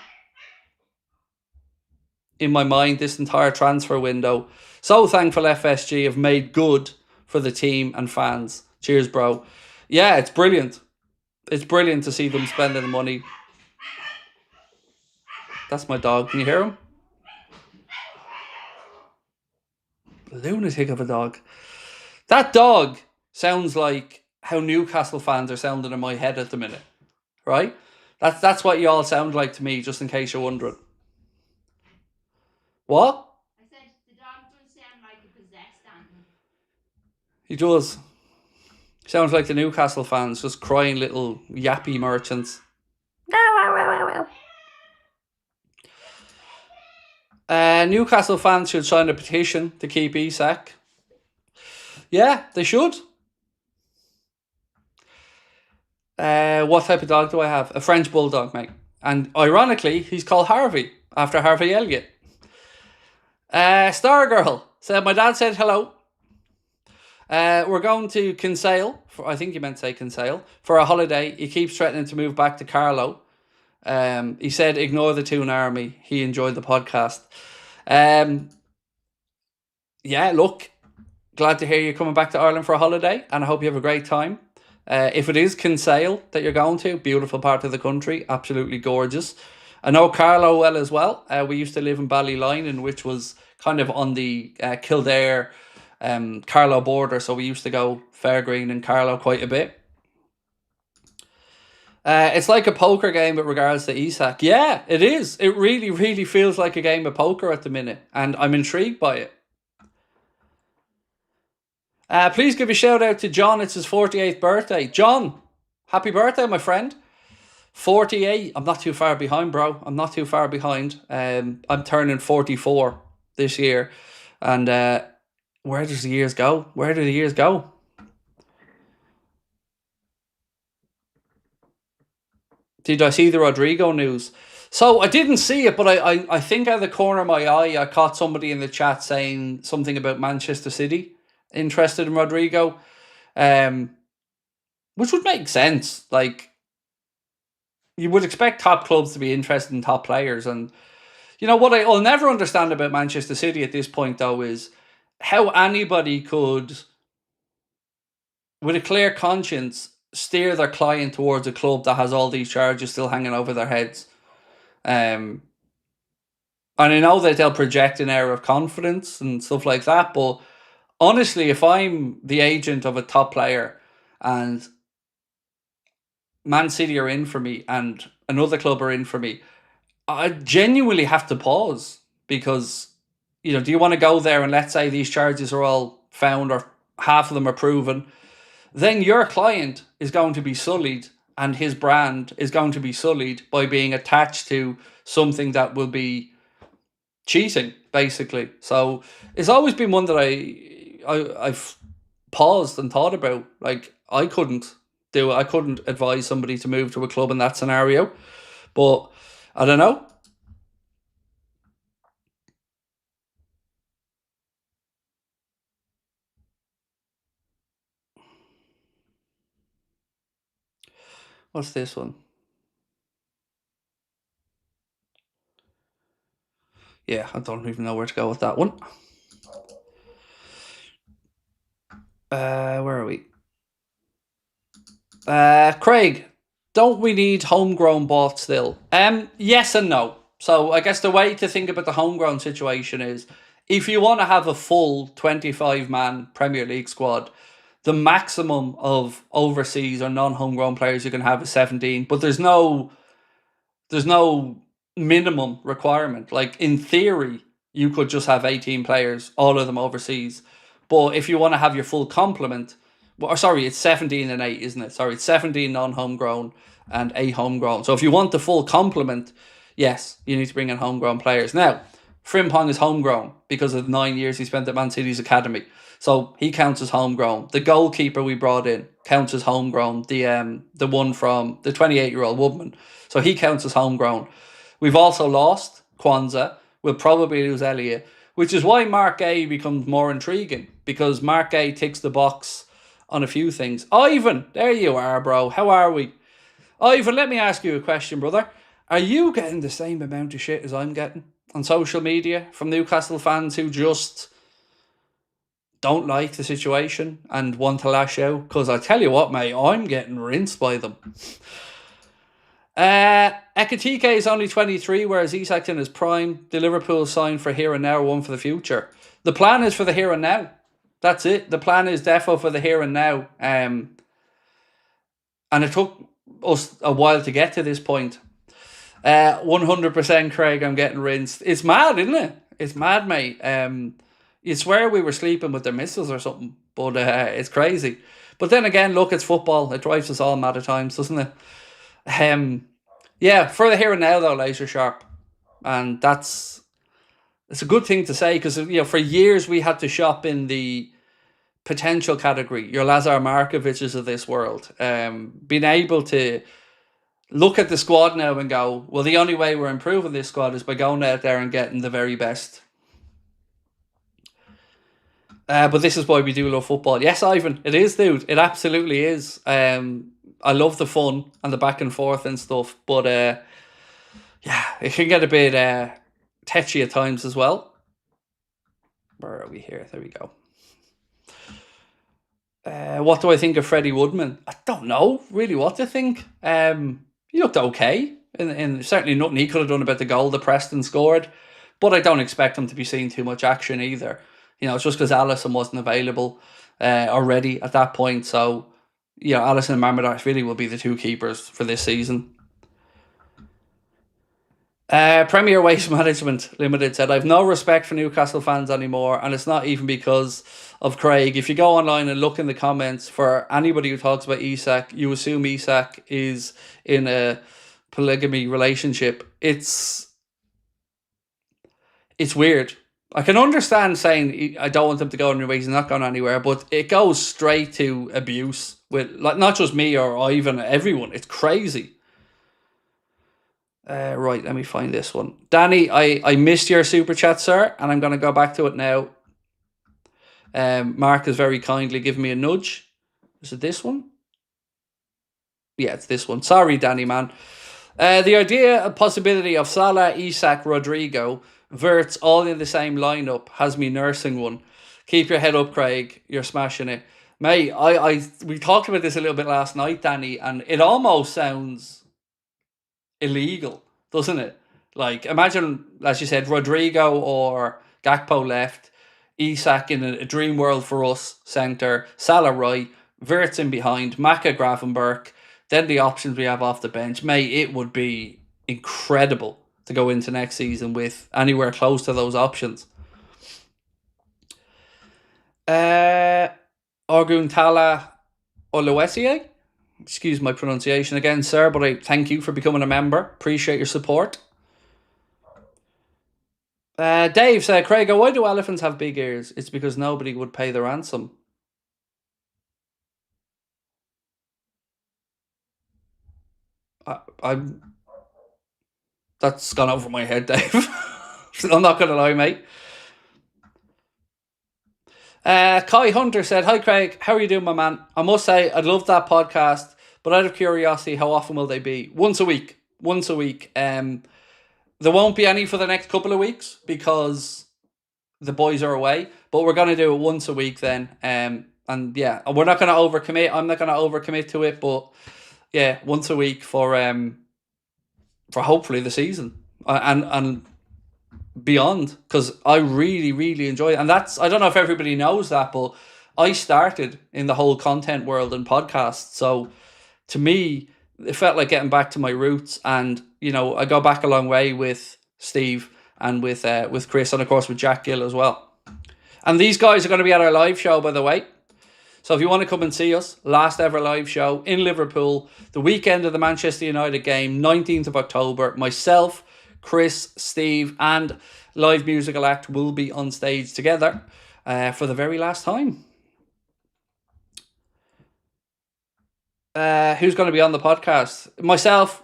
in my mind this entire transfer window. So thankful FSG have made good for the team and fans. Cheers, bro. Yeah, it's brilliant. It's brilliant to see them spending the money. That's my dog. Can you hear him? Lunatic of a dog. That dog sounds like how Newcastle fans are sounding in my head at the minute, right? That's what you all sound like to me, just in case you're wondering. What? I said the dog does sound like a possessed animal. He does. Sounds like the Newcastle fans, just crying little yappy merchants. Newcastle fans should sign a petition to keep Isak. Yeah, they should. What type of dog do I have? A French bulldog, mate. And ironically, he's called Harvey, after Harvey Elliott. Star Girl said, my dad said hello. We're going to Kinsale, I think you meant to say Kinsale, for a holiday. He keeps threatening to move back to Carlow. He said, ignore the Toon Army. He enjoyed the podcast. Yeah, look, glad to hear you're coming back to Ireland for a holiday, and I hope you have a great time. If it is Kinsale that you're going to, beautiful part of the country, absolutely gorgeous. I know Carlow well as well. We used to live in Ballylinan, which was kind of on the Kildare Carlow border, so we used to go Fairgreen and Carlow quite a bit. It's like a poker game with regards to Isak. Yeah, it is. It really, really feels like a game of poker at the minute, and I'm intrigued by it. Please give a shout out to John. It's his 48th birthday. John, happy birthday, my friend. 48. I'm not too far behind, bro. I'm not too far behind. I'm turning 44 this year. And where does the years go? Where do the years go? Did I see the Rodrigo news? So I didn't see it, but I think out of the corner of my eye, I caught somebody in the chat saying something about Manchester City interested in Rodrigo, which would make sense. Like, you would expect top clubs to be interested in top players. And, you know, what I'll never understand about Manchester City at this point, though, is how anybody could, with a clear conscience, steer their client towards a club that has all these charges still hanging over their heads. And I know that they'll project an air of confidence and stuff like that, but honestly, if I'm the agent of a top player and Man City are in for me and another club are in for me, I genuinely have to pause, because, you know, do you want to go there and let's say these charges are all found or half of them are proven, then your client is going to be sullied and his brand is going to be sullied by being attached to something that will be cheating, basically. So it's always been one that I've paused and thought about. Like, I couldn't advise somebody to move to a club in that scenario, but I don't know. What's this one? Yeah, I don't even know where to go with that one. Where are we? Craig, don't we need homegrown bought still? Yes and no. So I guess the way to think about the homegrown situation is, if you want to have a full 25-man Premier League squad, the maximum of overseas or non-homegrown players you can have is 17, but there's no minimum requirement. Like, in theory, you could just have 18 players, all of them overseas. But if you want to have your full complement, Well, sorry, it's 17 and 8, isn't it? Sorry, it's 17 non-homegrown and 8 homegrown. So if you want the full complement, yes, you need to bring in homegrown players. Now, Frimpong is homegrown because of the 9 years he spent at Man City's academy. So he counts as homegrown. The goalkeeper we brought in counts as homegrown. The one from the 28-year-old Woodman. So he counts as homegrown. We've also lost Kwanzaa. We'll probably lose Elliott, which is why Mark A becomes more intriguing, because Mark A ticks the box on a few things. Ivan, there you are, bro. How are we? Ivan, let me ask you a question, brother. Are you getting the same amount of shit as I'm getting on social media from Newcastle fans who just don't like the situation and want to lash out? Because I tell you what, mate, I'm getting rinsed by them. Ekitike is only 23, whereas Isak's in his prime. The Liverpool sign for here and now, one for the future. The plan is for the here and now. That's it. The plan is defo for the here and now. And it took us a while to get to this point. 100% Craig, I'm getting rinsed. It's mad, isn't it? It's mad, mate. You swear we were sleeping with their missiles or something, but it's crazy. But then again, look, it's football. It drives us all mad at times, doesn't it? Yeah, for the here and now though, laser sharp, and it's a good thing to say, because for years we had to shop in the potential category, your Lazar Markovic's of this world. Being able to look at the squad now and go, well, the only way we're improving this squad is by going out there and getting the very best. But this is why we do love football. Yes, Ivan, it is, dude. It absolutely is. I love the fun and the back and forth and stuff, but yeah, it can get a bit tetchy at times as well. Where are we here? There we go. What do I think of Freddie Woodman? I don't know really what to think. He looked okay, and certainly nothing he could have done about the goal that Preston scored, but I don't expect him to be seeing too much action either. It's just because Alisson wasn't available already at that point, so Alisson and Marmadash really will be the two keepers for this season. Premier Waste Management Limited said, I've no respect for Newcastle fans anymore, and it's not even because of Craig. If you go online and look in the comments, for anybody who talks about Isak, you assume Isak is in a polygamy relationship. It's weird. I can understand saying I don't want him to go anywhere, he's not going anywhere, but it goes straight to abuse with not just me or Ivan, everyone. It's crazy. Right, let me find this one. Danny, I missed your super chat, sir, and I'm going to go back to it now. Mark has very kindly given me a nudge. Is it this one? Yeah, it's this one. Sorry, Danny, man. The idea and possibility of Salah, Isak, Rodrigo, Wirtz all in the same lineup has me nursing one. Keep your head up, Craig. You're smashing it. Mate, we talked about this a little bit last night, Danny, and it almost sounds illegal, doesn't it? Like, imagine, as you said, Rodrigo or Gakpo left, Isak in a dream world for us, centre, Salah right, Wirtz in behind, Maka, Gravenberch, then the options we have off the bench. Mate, it would be incredible to go into next season with anywhere close to those options. Orguntala Oluwesie, excuse my pronunciation again, sir, but I thank you for becoming a member. Appreciate your support. Dave said, Craig, why do elephants have big ears? It's because nobody would pay the ransom. That's gone over my head, Dave. I'm not going to lie, mate. Kai Hunter said, hi, Craig. How are you doing, my man? I must say, I'd love that podcast, but out of curiosity, how often will they be? Once a week. Once a week. There won't be any for the next couple of weeks because the boys are away, but we're going to do it once a week then. And yeah, we're not going to overcommit. I'm not going to overcommit to it, but yeah, once a week for hopefully the season and beyond, because I really, really enjoy it. And that's, I don't know if everybody knows that, but I started in the whole content world and podcasts. So to me, it felt like getting back to my roots. And, I go back a long way with Steve and with Chris, and of course with Jack Gill as well. And these guys are going to be at our live show, by the way. So if you want to come and see us, last ever live show in Liverpool, the weekend of the Manchester United game, 19th of October, myself, Chris, Steve, and live musical act will be on stage together for the very last time. Who's going to be on the podcast? Myself,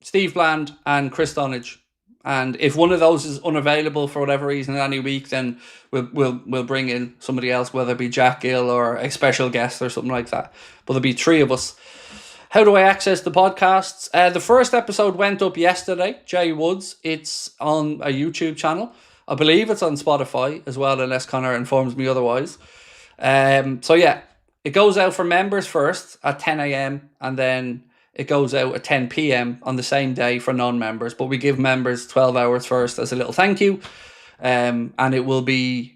Steve Bland, and Chris Dunnage. And if one of those is unavailable for whatever reason in any week, then we'll bring in somebody else, whether it be Jack Gill or a special guest or something like that. But there'll be three of us. How do I access the podcasts? The first episode went up yesterday, Jay Woods. It's on a YouTube channel. I believe it's on Spotify as well, unless Connor informs me otherwise. So yeah, it goes out for members first at 10 a.m. and then it goes out at 10 p.m. on the same day for non-members. But we give members 12 hours first as a little thank you. And it will be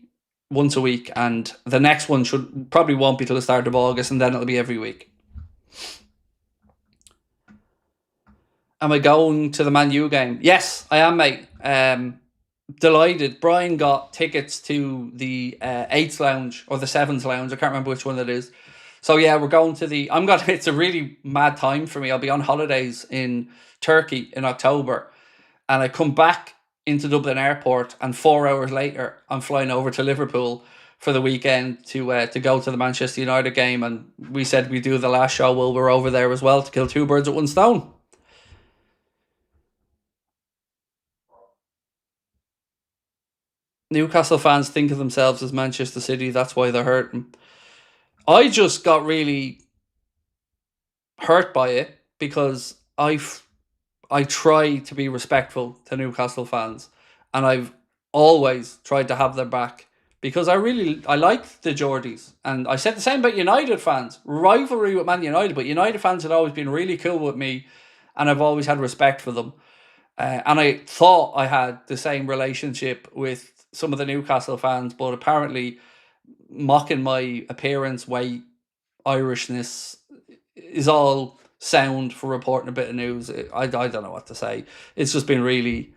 once a week. And the next one probably won't be till the start of August, and then it'll be every week. Am I going to the Man U game? Yes, I am, mate. Delighted. Brian got tickets to the 8th lounge or the 7th lounge. I can't remember which one it is. So yeah, we're going to it's a really mad time for me. I'll be on holidays in Turkey in October, and I come back into Dublin Airport, and 4 hours later I'm flying over to Liverpool for the weekend to go to the Manchester United game. And we said we'd do the last show while we're over there as well, to kill two birds with one stone. Newcastle fans think of themselves as Manchester City. That's why they're hurting. I just got really hurt by it because I try to be respectful to Newcastle fans, and I've always tried to have their back because I like the Geordies. And I said the same about United fans. Rivalry with Man United, but United fans had always been really cool with me, and I've always had respect for them. And I thought I had the same relationship with some of the Newcastle fans, but apparently mocking my appearance, weight, Irishness is all sound for reporting a bit of news. I don't know what to say. It's just been really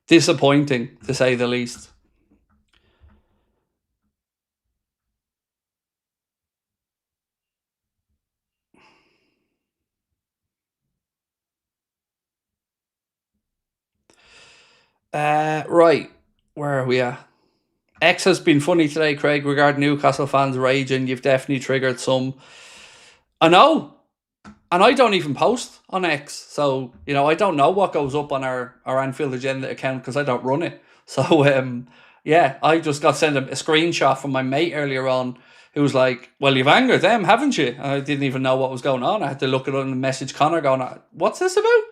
disappointing, to say the least. Right. Where are we at? X has been funny today, Craig, regarding Newcastle fans raging. You've definitely triggered some. I know. And I don't even post on X. So, I don't know what goes up on our Anfield Agenda account because I don't run it. So, yeah, I just got sent a screenshot from my mate earlier on who was like, well, you've angered them, haven't you? And I didn't even know what was going on. I had to look at it and message Connor going, what's this about?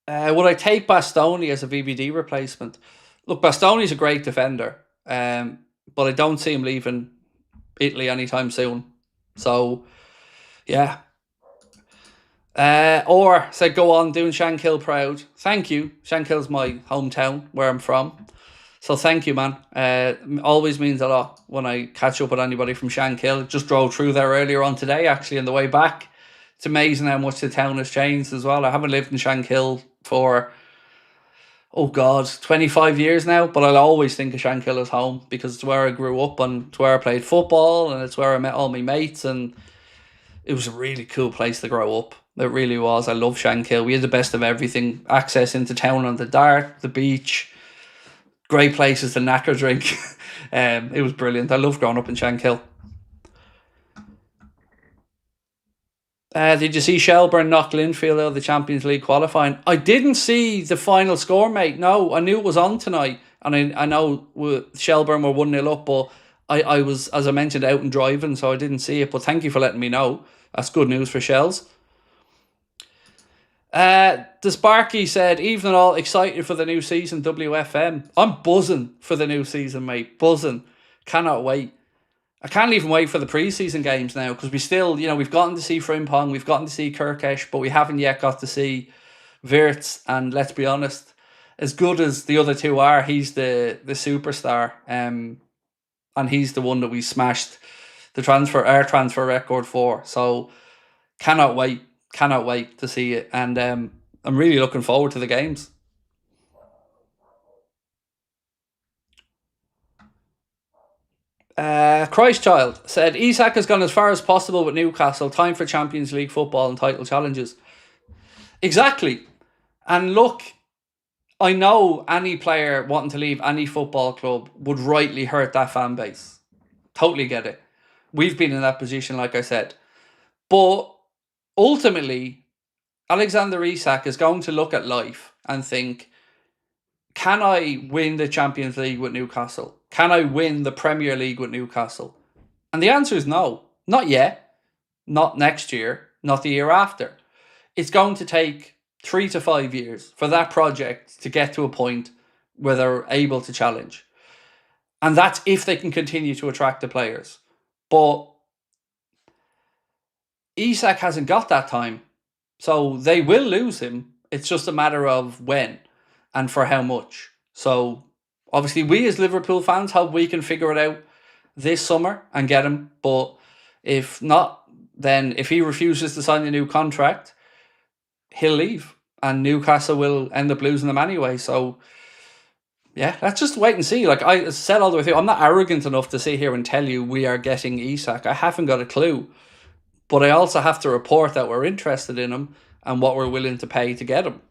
Would I take Bastoni as a VVD replacement? Look, Bastoni's a great defender, but I don't see him leaving Italy anytime soon. So, yeah. Or said, go on, doing Shankill proud. Thank you. Shankill's my hometown, where I'm from. So thank you, man. Always means a lot when I catch up with anybody from Shankill. Just drove through there earlier on today, actually, on the way back. It's amazing how much the town has changed as well. I haven't lived in Shankill for, 25 years now, but I'll always think of Shankill as home because it's where I grew up and it's where I played football and it's where I met all my mates, and it was a really cool place to grow up. It really was. I love Shankill. We had the best of everything. Access into town on the dart, the beach, great places to knacker drink. It was brilliant. I loved growing up in Shankill. Did you see Shelburne knock Linfield out of the Champions League qualifying? I didn't see the final score, mate. No, I knew it was on tonight. And I know Shelburne were 1-0 up, but I was, as I mentioned, out and driving, so I didn't see it. But thank you for letting me know. That's good news for Shells. The Sparky said, even all excited for the new season, WFM. I'm buzzing for the new season, mate. Buzzing. Cannot wait. I can't even wait for the pre-season games now because we still, we've gotten to see Frimpong, we've gotten to see Kirkesh, but we haven't yet got to see Wirtz. And let's be honest, as good as the other two are, he's the superstar. And he's the one that we smashed our transfer record for. So cannot wait to see it. And I'm really looking forward to the games. Christchild said, Isak has gone as far as possible with Newcastle. Time for Champions League football and title challenges. Exactly. And look, I know any player wanting to leave any football club would rightly hurt that fan base. Totally get it. We've been in that position, like I said. But ultimately, Alexander Isak is going to look at life and think, can I win the Champions League with Newcastle? Can I win the Premier League with Newcastle? And the answer is no. Not yet. Not next year. Not the year after. It's going to take 3 to 5 years for that project to get to a point where they're able to challenge. And that's if they can continue to attract the players. But Isak hasn't got that time. So they will lose him. It's just a matter of when and for how much. So obviously we as Liverpool fans hope we can figure it out this summer and get him. But if not, then if he refuses to sign a new contract, he'll leave. And Newcastle will end up losing them anyway. So yeah, let's just wait and see. Like I said all the way through, I'm not arrogant enough to sit here and tell you we are getting Isak. I haven't got a clue. But I also have to report that we're interested in him and what we're willing to pay to get him.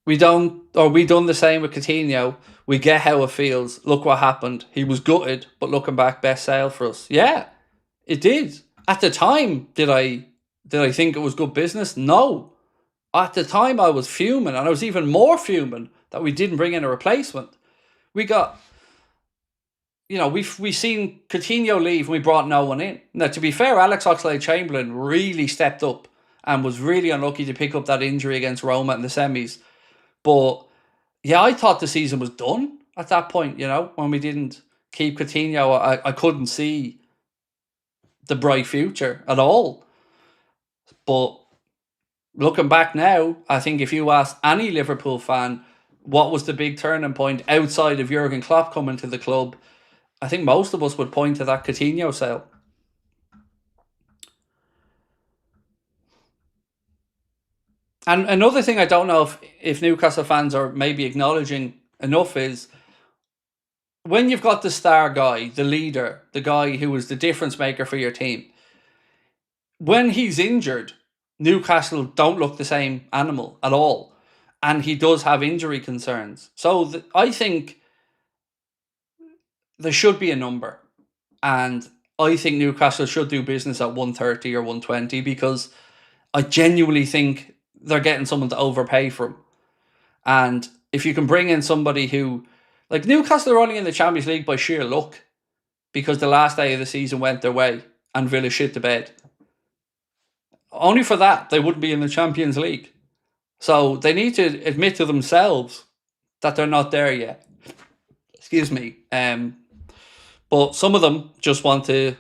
We done the same with Coutinho. We get how it feels. Look what happened. He was gutted, but looking back, best sale for us. Yeah, it did. At the time, did I think it was good business? No. At the time, I was fuming, and I was even more fuming that we didn't bring in a replacement. We got, we seen Coutinho leave and we brought no one in. Now, to be fair, Alex Oxlade-Chamberlain really stepped up and was really unlucky to pick up that injury against Roma in the semis. But yeah, I thought the season was done at that point, when we didn't keep Coutinho. I couldn't see the bright future at all. But looking back now, I think if you ask any Liverpool fan what was the big turning point outside of Jurgen Klopp coming to the club, I think most of us would point to that Coutinho sale. And another thing I don't know if Newcastle fans are maybe acknowledging enough is when you've got the star guy, the leader, the guy who is the difference maker for your team, when he's injured, Newcastle don't look the same animal at all. And he does have injury concerns. So I think there should be a number. And I think Newcastle should do business at 130 or 120 because I genuinely think they're getting someone to overpay for him. And if you can bring in somebody who, like Newcastle are only in the Champions League by sheer luck because the last day of the season went their way and Villa shit the bed. Only for that, they wouldn't be in the Champions League. So they need to admit to themselves that they're not there yet. Excuse me. But some of them just want to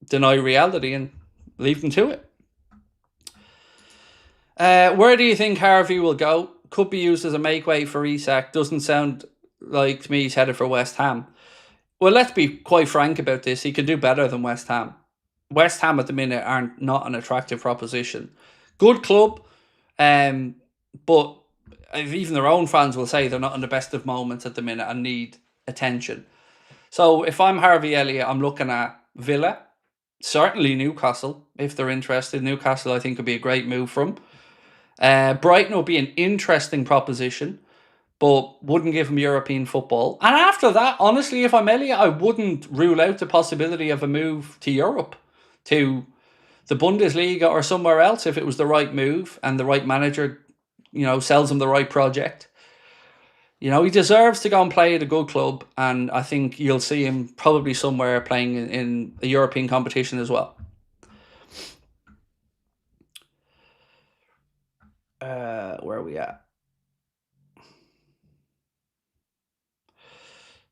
deny reality and leave them to it. Where do you think Harvey will go? Could be used as a make-way for Isak. Doesn't sound like to me he's headed for West Ham. Well, let's be quite frank about this. He could do better than West Ham. West Ham at the minute are not an attractive proposition. Good club, but even their own fans will say they're not in the best of moments at the minute and need attention. So if I'm Harvey Elliott, I'm looking at Villa, certainly Newcastle, if they're interested. Newcastle, I think, would be a great move for him. Brighton will be an interesting proposition, but wouldn't give him European football. And after that, honestly, if I'm Elliott, I wouldn't rule out the possibility of a move to Europe, to the Bundesliga or somewhere else if it was the right move and the right manager, sells him the right project. He deserves to go and play at a good club, and I think you'll see him probably somewhere playing in a European competition as well. Where are we at?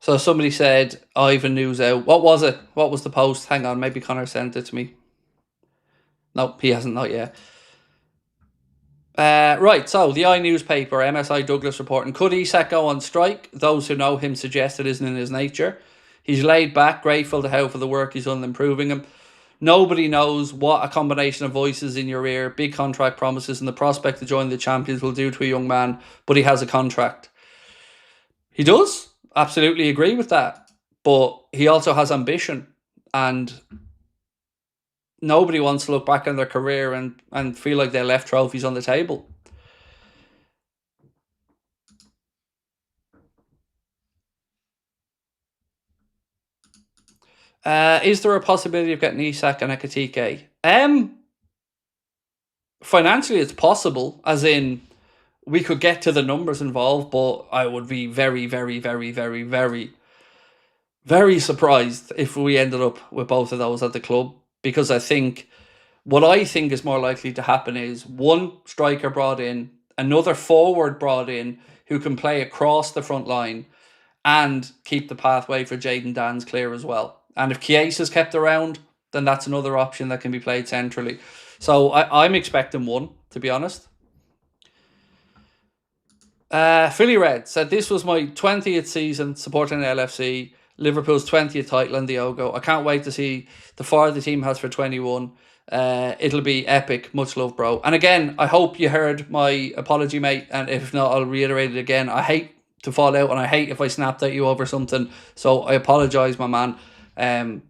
So somebody said, Ivan news out. What was it? What was the post? Hang on, maybe Connor sent it to me. Nope, he hasn't, not yet. Right, so the newspaper, MSI Douglas reporting, could Isak go on strike? Those who know him suggest it isn't in his nature. He's laid back, grateful to Howe for the work he's done improving him. Nobody knows what a combination of voices in your ear, big contract promises, and the prospect to join the champions will do to a young man, but he has a contract. He does. Absolutely agree with that. But he also has ambition, and nobody wants to look back on their career and feel like they left trophies on the table. Is there a possibility of getting Isak and Ekitike? Financially, it's possible, as in we could get to the numbers involved, but I would be very, very, very, very, very, very surprised if we ended up with both of those at the club, because what I think is more likely to happen is one striker brought in, another forward brought in who can play across the front line and keep the pathway for Jayden Danns clear as well. And if Chiesa's kept around, then that's another option that can be played centrally. So I'm expecting one, to be honest. Philly Red said, this was my 20th season supporting LFC, Liverpool's 20th title in the Ogo. I can't wait to see the far the team has for 21. It'll be epic. Much love, bro. And again, I hope you heard my apology, mate. And if not, I'll reiterate it again. I hate to fall out, and I hate if I snapped at you over something. So I apologise, my man. And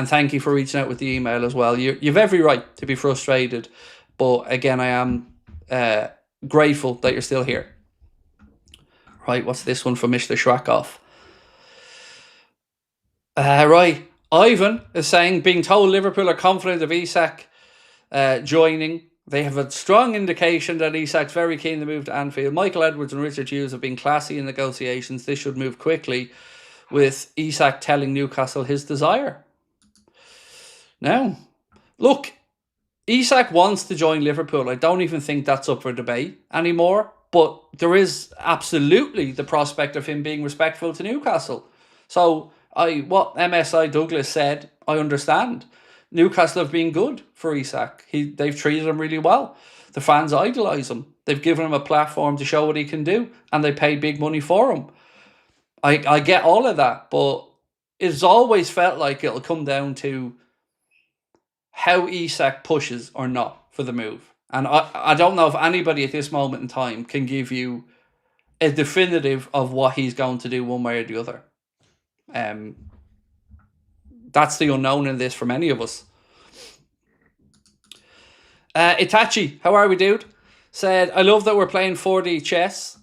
thank you for reaching out with the email as well. You've every right to be frustrated. But again, I am grateful that you're still here. Right, what's this one from Mr. Shrakoff? Right, Ivan is saying, being told Liverpool are confident of Isak joining. They have a strong indication that Isak's very keen to move to Anfield. Michael Edwards and Richard Hughes have been classy in negotiations. This should move quickly, with Isak telling Newcastle his desire. Now, look, Isak wants to join Liverpool. I don't even think that's up for debate anymore. But there is absolutely the prospect of him being respectful to Newcastle. So what MSI Douglas said, I understand. Newcastle have been good for Isak. They've treated him really well. The fans idolise him. They've given him a platform to show what he can do, and they paid big money for him. I get all of that, but it's always felt like it'll come down to how Isak pushes or not for the move. And I don't know if anybody at this moment in time can give you a definitive of what he's going to do one way or the other. That's the unknown in this for many of us. Itachi, how are we, dude? Said, I love that we're playing 4D chess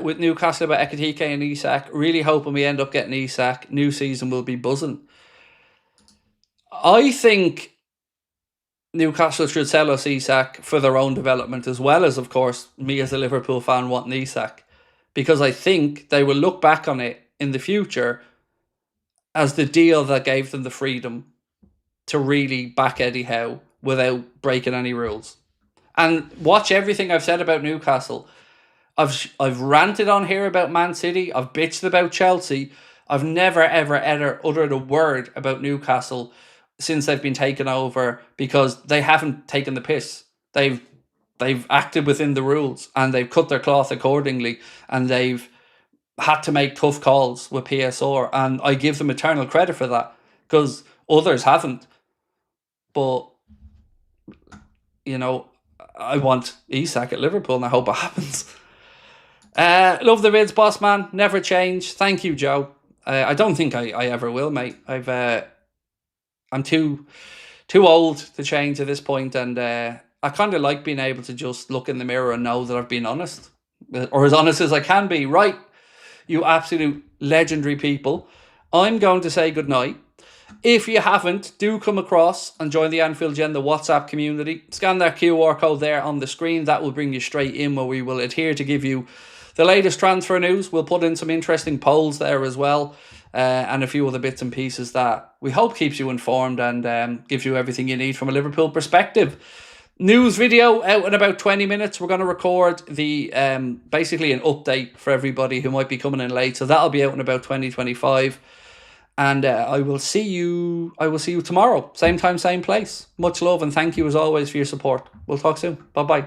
with Newcastle about Ekitike and Isak. Really hoping we end up getting Isak. New season will be buzzing. I think Newcastle should sell us Isak for their own development, as well as, of course, me as a Liverpool fan wanting Isak. Because I think they will look back on it in the future as the deal that gave them the freedom to really back Eddie Howe without breaking any rules. And watch everything I've said about Newcastle. I've ranted on here about Man City. I've bitched about Chelsea. I've never, ever uttered a word about Newcastle since they've been taken over, because they haven't taken the piss. They've acted within the rules, and they've cut their cloth accordingly, and they've had to make tough calls with PSR, and I give them eternal credit for that, because others haven't. But, you know, I want Isak at Liverpool, and I hope it happens. Love the vids, boss man. Never change. Thank you, Joe. I don't think I ever will, mate. I'm too old to change at this point, and I kind of like being able to just look in the mirror and know that I've been honest, or as honest as I can be. Right, you absolute legendary people. I'm going to say goodnight. If you haven't, do come across and join the Anfield Agenda WhatsApp community. Scan that QR code there on the screen. That will bring you straight in, where we will adhere to give you the latest transfer news. We'll put in some interesting polls there as well. And a few other bits and pieces that we hope keeps you informed and gives you everything you need from a Liverpool perspective. News video out in about 20 minutes. We're going to record the basically an update for everybody who might be coming in late. So that'll be out in about 2025. And I will see you tomorrow. Same time, same place. Much love, and thank you as always for your support. We'll talk soon. Bye-bye.